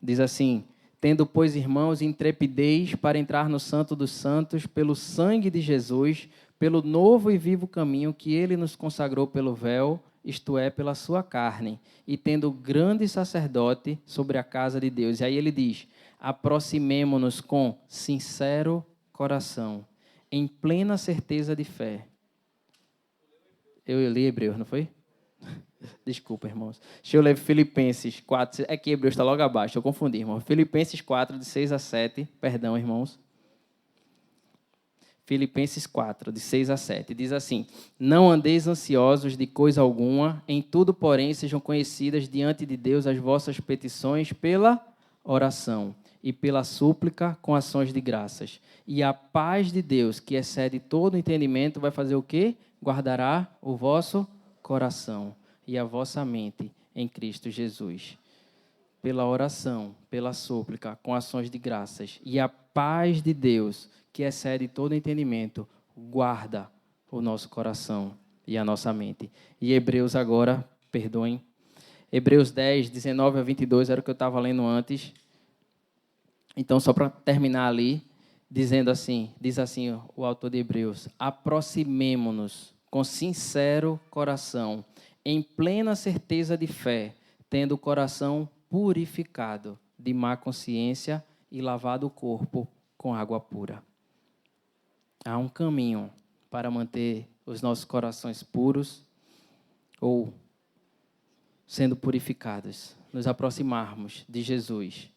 Diz assim: tendo, pois, irmãos, intrepidez para entrar no Santo dos Santos, pelo sangue de Jesus, pelo novo e vivo caminho que ele nos consagrou pelo véu, isto é, pela sua carne, e tendo grande sacerdote sobre a casa de Deus. E aí ele diz: aproximemo-nos com sincero coração, em plena certeza de fé. Eu li Hebreus, não foi? Desculpa, irmãos. Deixa eu ler Filipenses 4. É que Hebreus está logo abaixo, eu confundi, irmão. Filipenses 4, de 6 a 7. Perdão, irmãos. Filipenses 4, de 6 a 7. Diz assim: não andeis ansiosos de coisa alguma, em tudo, porém, sejam conhecidas diante de Deus as vossas petições pela oração e pela súplica com ações de graças. E a paz de Deus, que excede todo entendimento, vai fazer o quê? Guardará o vosso coração e a vossa mente em Cristo Jesus. Pela oração, pela súplica, com ações de graças. E a paz de Deus, que excede todo entendimento, guarda o nosso coração e a nossa mente. E Hebreus agora, perdoem, Hebreus 10, 19 a 22, era o que eu estava lendo antes. Então, só para terminar ali, dizendo assim, diz assim o autor de Hebreus: aproximemo-nos com sincero coração, em plena certeza de fé, tendo o coração purificado de má consciência e lavado o corpo com água pura. Há um caminho para manter os nossos corações puros ou sendo purificados, nos aproximarmos de Jesus,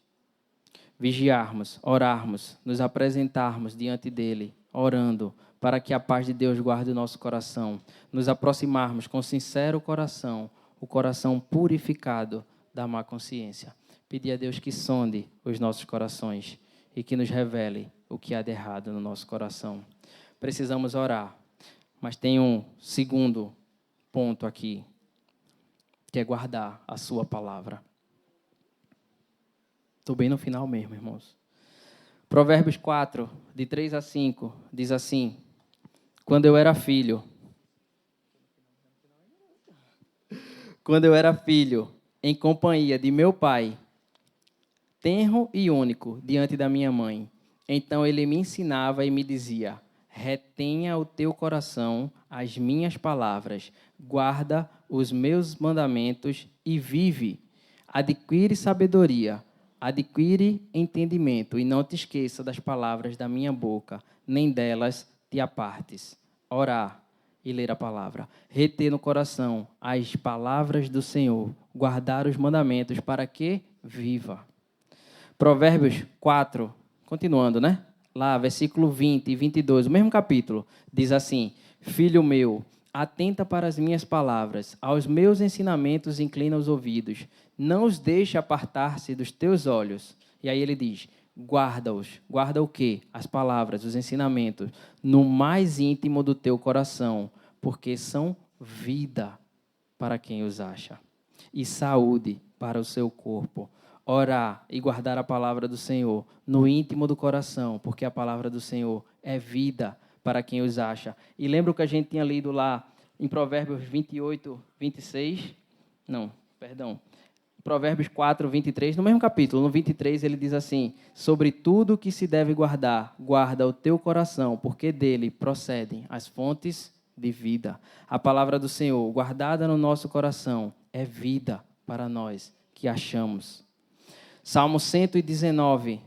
vigiarmos, orarmos, nos apresentarmos diante dele, orando, para que a paz de Deus guarde o nosso coração, nos aproximarmos com sincero coração, o coração purificado da má consciência. Pedir a Deus que sonde os nossos corações e que nos revele o que há de errado no nosso coração. Precisamos orar, mas tem um segundo ponto aqui, que é guardar a sua palavra. Estou bem no final mesmo, irmãos. Provérbios 4, de 3 a 5, diz assim: quando eu era filho, em companhia de meu pai, tenro e único, diante da minha mãe, então ele me ensinava e me dizia: retenha o teu coração as minhas palavras, guarda os meus mandamentos e vive. Adquire sabedoria, adquire entendimento e não te esqueça das palavras da minha boca, nem delas te apartes. Orar e ler a palavra. Reter no coração as palavras do Senhor, guardar os mandamentos para que viva. Provérbios 4, continuando, né? Lá, versículo 20 e 22, o mesmo capítulo, diz assim: filho meu, atenta para as minhas palavras, aos meus ensinamentos inclina os ouvidos, não os deixe apartar-se dos teus olhos. E aí ele diz: guarda-os. Guarda o quê? As palavras, os ensinamentos, no mais íntimo do teu coração, porque são vida para quem os acha e saúde para o seu corpo. Orar e guardar a palavra do Senhor no íntimo do coração, porque a palavra do Senhor é vida para quem os acha. E lembra o que a gente tinha lido lá em Provérbios 28, 26? Não, perdão. Provérbios 4, 23, no mesmo capítulo, no 23, ele diz assim: sobre tudo que se deve guardar, guarda o teu coração, porque dele procedem as fontes de vida. A palavra do Senhor, guardada no nosso coração, é vida para nós que achamos. Salmo 119,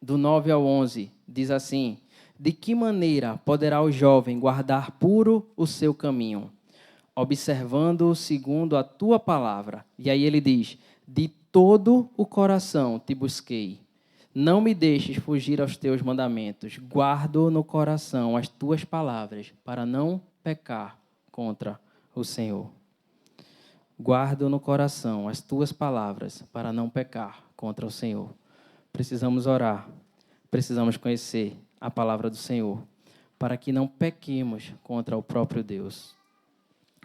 do 9 ao 11, diz assim: de que maneira poderá o jovem guardar puro o seu caminho? Observando-o segundo a tua palavra. E aí ele diz: de todo o coração te busquei. Não me deixes fugir aos teus mandamentos. Guardo no coração as tuas palavras, para não pecar contra o Senhor. Guardo no coração as tuas palavras, para não pecar contra o Senhor. Precisamos orar, precisamos conhecer a palavra do Senhor, para que não pequemos contra o próprio Deus.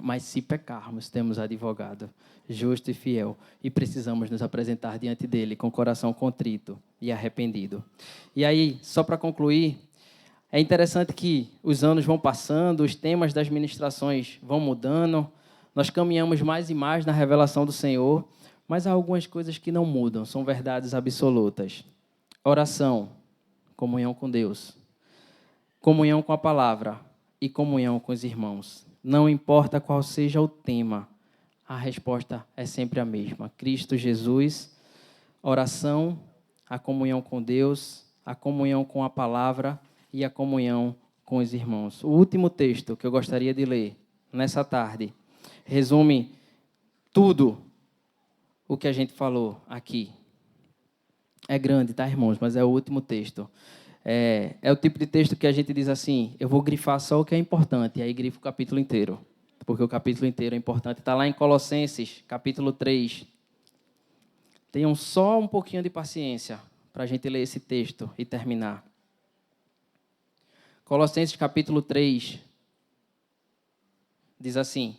Mas se pecarmos, temos advogado justo e fiel, e precisamos nos apresentar diante dele com o coração contrito e arrependido. E aí, só para concluir, é interessante que os anos vão passando, os temas das ministrações vão mudando, nós caminhamos mais e mais na revelação do Senhor, mas há algumas coisas que não mudam, são verdades absolutas. Oração, comunhão com Deus, comunhão com a palavra e comunhão com os irmãos. Não importa qual seja o tema, a resposta é sempre a mesma. Cristo Jesus, oração, a comunhão com Deus, a comunhão com a palavra e a comunhão com os irmãos. O último texto que eu gostaria de ler nessa tarde resume tudo o que a gente falou aqui. É grande, tá, irmãos? Mas é o último texto. É o tipo de texto que a gente diz assim, eu vou grifar só o que é importante, e aí grifo o capítulo inteiro, porque o capítulo inteiro é importante. Está lá em Colossenses, capítulo 3. Tenham só um pouquinho de paciência para a gente ler esse texto e terminar. Colossenses, capítulo 3, diz assim: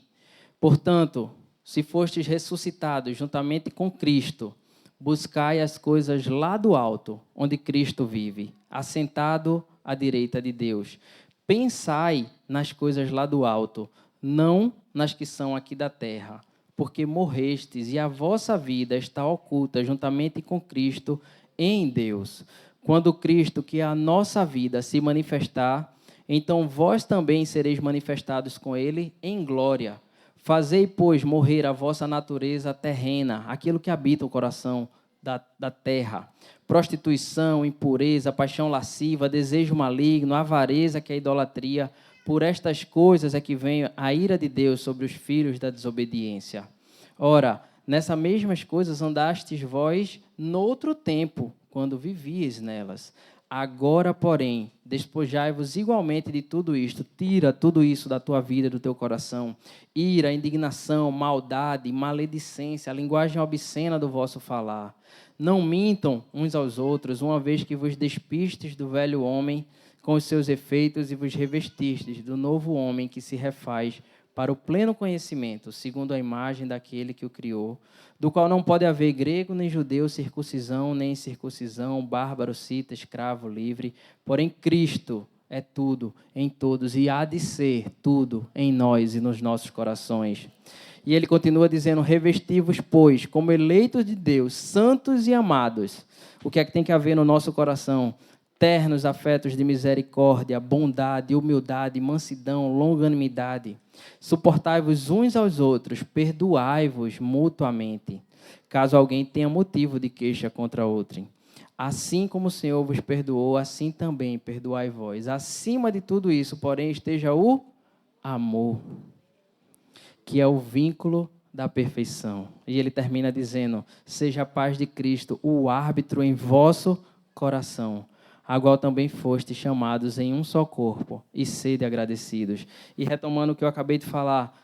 portanto, se fostes ressuscitados juntamente com Cristo, buscai as coisas lá do alto, onde Cristo vive, assentado à direita de Deus. Pensai nas coisas lá do alto, não nas que são aqui da terra, porque morrestes e a vossa vida está oculta juntamente com Cristo em Deus. Quando Cristo, que é a nossa vida, se manifestar, então vós também sereis manifestados com Ele em glória. Fazei, pois, morrer a vossa natureza terrena, aquilo que habita o coração da terra. Prostituição, impureza, paixão lasciva, desejo maligno, avareza, que é a idolatria. Por estas coisas é que vem a ira de Deus sobre os filhos da desobediência. Ora, nessas mesmas coisas andastes vós noutro tempo, quando vivíeis nelas. Agora, porém, despojai-vos igualmente de tudo isto. Tira tudo isso da tua vida, do teu coração. Ira, indignação, maldade, maledicência, a linguagem obscena do vosso falar. Não mintam uns aos outros, uma vez que vos despistes do velho homem com os seus efeitos e vos revestistes do novo homem que se refaz para o pleno conhecimento, segundo a imagem daquele que o criou, do qual não pode haver grego nem judeu, circuncisão nem incircuncisão, bárbaro, cita, escravo, livre, porém Cristo é tudo em todos e há de ser tudo em nós e nos nossos corações. E ele continua dizendo: revesti-vos, pois, como eleitos de Deus, santos e amados. O que é que tem que haver no nosso coração? Ternos afetos de misericórdia, bondade, humildade, mansidão, longanimidade. Suportai-vos uns aos outros, perdoai-vos mutuamente, caso alguém tenha motivo de queixa contra outro. Assim como o Senhor vos perdoou, assim também perdoai vós. Acima de tudo isso, porém, esteja o amor, que é o vínculo da perfeição. E ele termina dizendo: seja a paz de Cristo o árbitro em vosso coração, a qual também fostes chamados em um só corpo, e sede agradecidos. E retomando o que eu acabei de falar,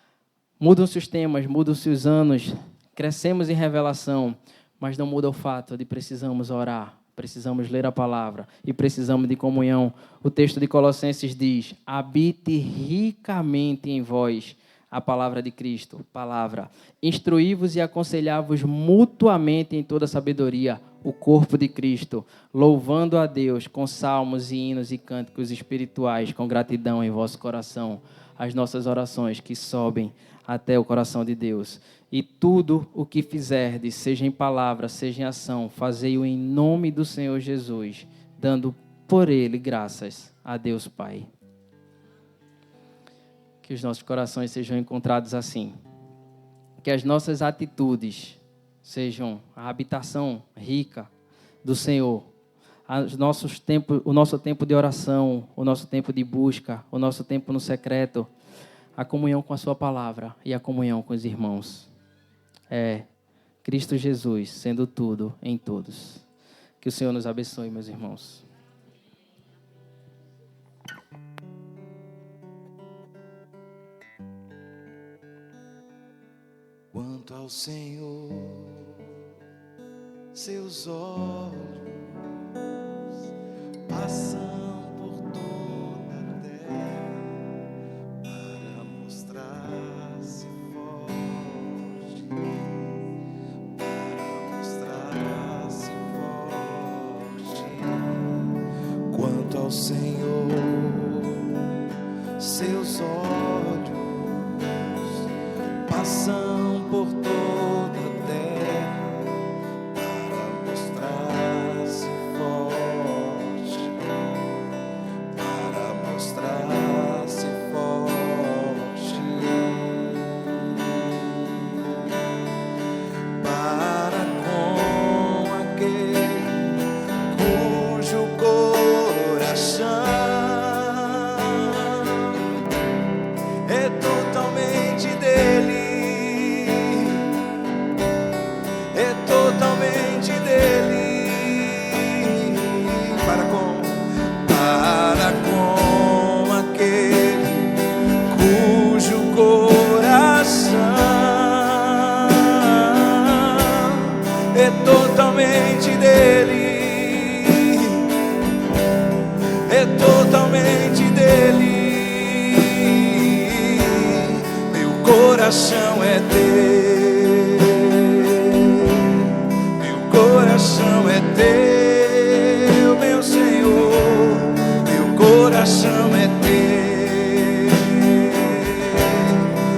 mudam-se os temas, mudam-se os anos, crescemos em revelação, mas não muda o fato de precisamos orar, precisamos ler a palavra e precisamos de comunhão. O texto de Colossenses diz: habite ricamente em vós a palavra de Cristo, palavra. Instruí-vos e aconselhar-vos mutuamente em toda sabedoria, o corpo de Cristo, louvando a Deus com salmos e hinos e cânticos espirituais, com gratidão em vosso coração, as nossas orações que sobem até o coração de Deus. E tudo o que fizerdes, seja em palavra, seja em ação, fazei-o em nome do Senhor Jesus, dando por Ele graças a Deus Pai. Que os nossos corações sejam encontrados assim. Que as nossas atitudes sejam a habitação rica do Senhor. O nosso tempo de oração, o nosso tempo de busca, o nosso tempo no secreto, a comunhão com a sua palavra e a comunhão com os irmãos. É Cristo Jesus sendo tudo em todos. Que o Senhor nos abençoe, meus irmãos. Quanto ao Senhor, seus olhos passam por toda a terra para mostrar-se forte, para mostrar-se forte. Quanto ao Senhor, seus olhos passam por toda a terra para mostrar-se forte, totalmente dele, é totalmente dele. Meu coração é teu, meu coração é teu, meu Senhor, meu coração é teu,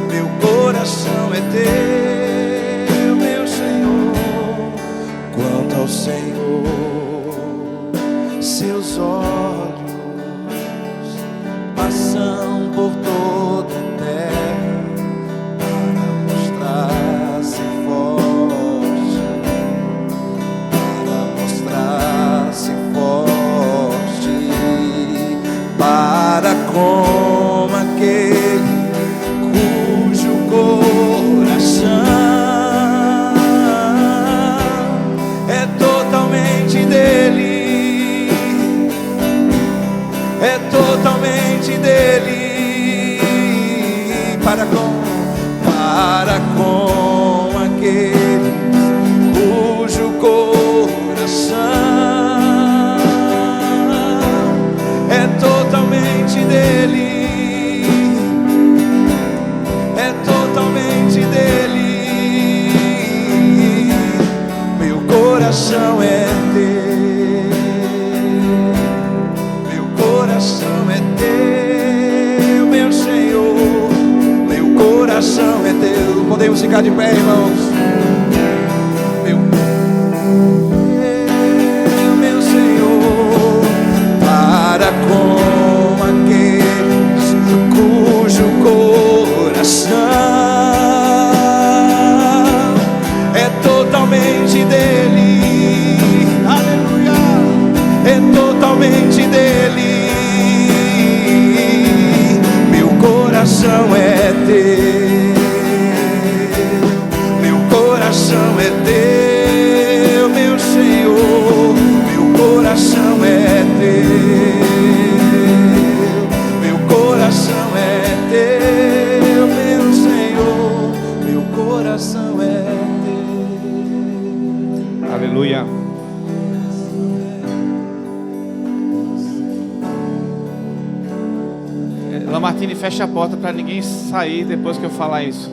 meu coração é teu, meu Senhor. Quanto ao Senhor, seus olhos passam por toda a terra para mostrar-se forte, para mostrar-se forte para com aquele cujo coração é totalmente dele, é totalmente dele, para com aquele cujo coração é totalmente dele, é totalmente dele. Meu coração é teu, meu coração é teu, meu Senhor, meu coração é teu. Podemos ficar de pé, irmãos. Meu Senhor, para com aqueles cujo coração é totalmente dele, aleluia, é totalmente dele. Meu coração é teu, meu coração é teu, meu Senhor, meu coração é teu, meu coração é teu, meu Senhor, meu coração é teu. Aleluia. Lamartine, fecha a porta para ninguém sair depois que eu falar isso.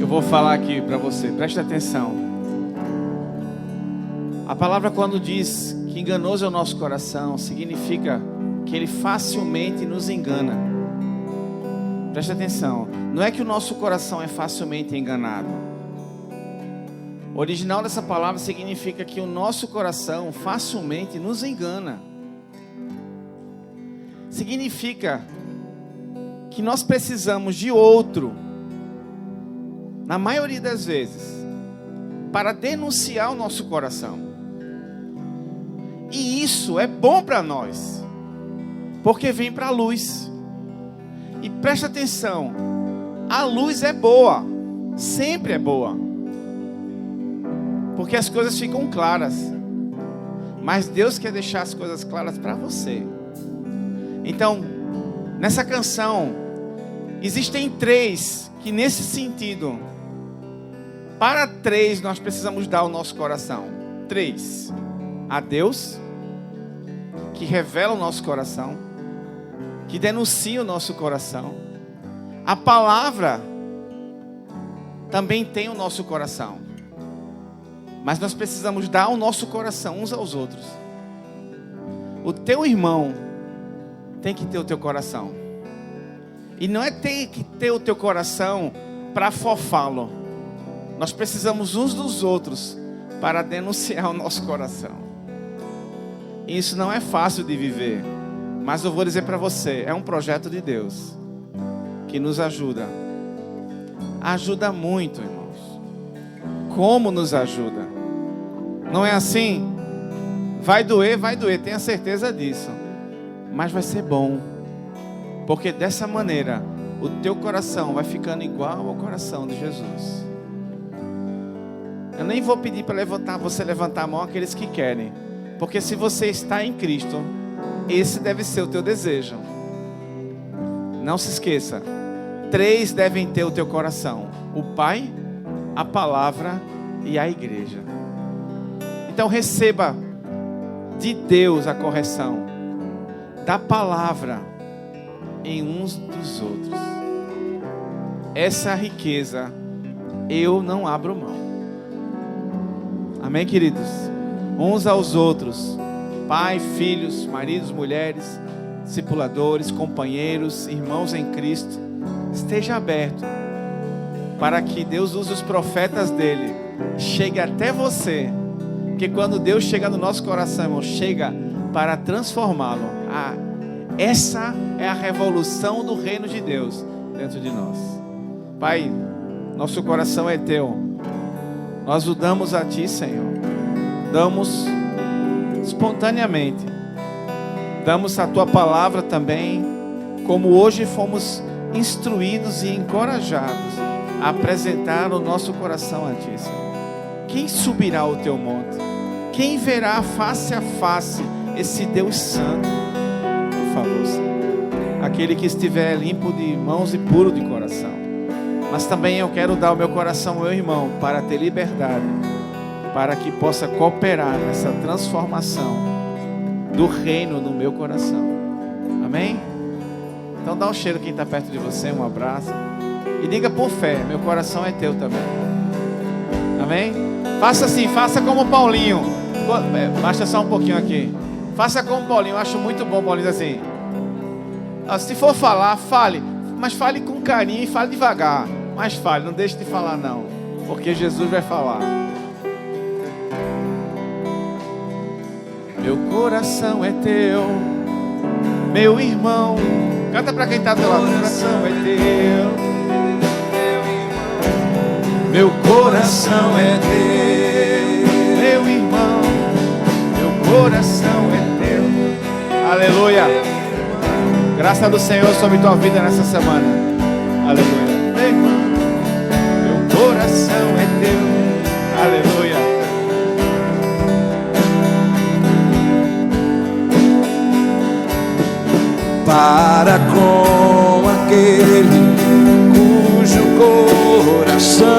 Eu vou falar aqui para você, preste atenção. A palavra, quando diz que enganoso é o nosso coração, significa que ele facilmente nos engana. Preste atenção, não é que o nosso coração é facilmente enganado. O original dessa palavra significa que o nosso coração facilmente nos engana. Significa que nós precisamos de outro, na maioria das vezes, para denunciar o nosso coração. E isso é bom para nós, porque vem para a luz. E presta atenção, a luz é boa, sempre é boa, porque as coisas ficam claras. Mas Deus quer deixar as coisas claras para você. Então, nessa canção, existem três que, nesse sentido, para três nós precisamos dar o nosso coração. Três: a Deus, que revela o nosso coração, que denuncia o nosso coração. A palavra também tem o nosso coração, mas nós precisamos dar o nosso coração uns aos outros. O teu irmão tem que ter o teu coração. E não é ter que ter o teu coração para fofá-lo. Nós precisamos uns dos outros para denunciar o nosso coração. E isso não é fácil de viver, mas eu vou dizer para você, é um projeto de Deus que nos ajuda. Ajuda muito, irmãos. Como nos ajuda? Não é assim? Vai doer, tenha certeza disso. Mas vai ser bom, porque dessa maneira o teu coração vai ficando igual ao coração de Jesus. Eu nem vou pedir para você levantar a mão aqueles que querem, porque se você está em Cristo, esse deve ser o teu desejo. Não se esqueça, três devem ter o teu coração: o Pai, a Palavra e a Igreja. Então receba de Deus a correção da palavra em uns dos outros. Essa riqueza eu não abro mão. Amém, queridos? Uns aos outros, pai, filhos, maridos, mulheres, discipuladores, companheiros, irmãos em Cristo, esteja aberto para que Deus use os profetas dele, chegue até você, porque quando Deus chega no nosso coração, irmão, chega para transformá-lo. Essa é a revolução do reino de Deus dentro de nós. Pai, nosso coração é teu, nós o damos a ti, Senhor, damos espontaneamente, damos a tua palavra também, como hoje fomos instruídos e encorajados a apresentar o nosso coração a ti, Senhor. Quem subirá ao teu monte? Quem verá face a face esse Deus santo? Por favor, Senhor. Aquele que estiver limpo de mãos e puro de coração. Mas também eu quero dar o meu coração ao meu irmão para ter liberdade, para que possa cooperar nessa transformação do reino no meu coração. Amém? Então dá um cheiro quem está perto de você, um abraço. E diga por fé, meu coração é teu também. Amém? Faça assim, faça como o Paulinho. Baixa só um pouquinho aqui. Faça como o Paulinho, eu acho muito bom o Paulinho assim. Se for falar, fale. Mas fale com carinho e fale devagar. Mas fale, não deixe de falar não. Porque Jesus vai falar. Meu coração é teu, meu irmão. Canta pra quem tá do lado. Meu coração é teu. Meu coração é teu, meu irmão. Meu coração é teu. Aleluia. Graça do Senhor sobre tua vida nessa semana. Aleluia. Meu irmão, meu coração é teu. Aleluia. Para com aquele cujo coração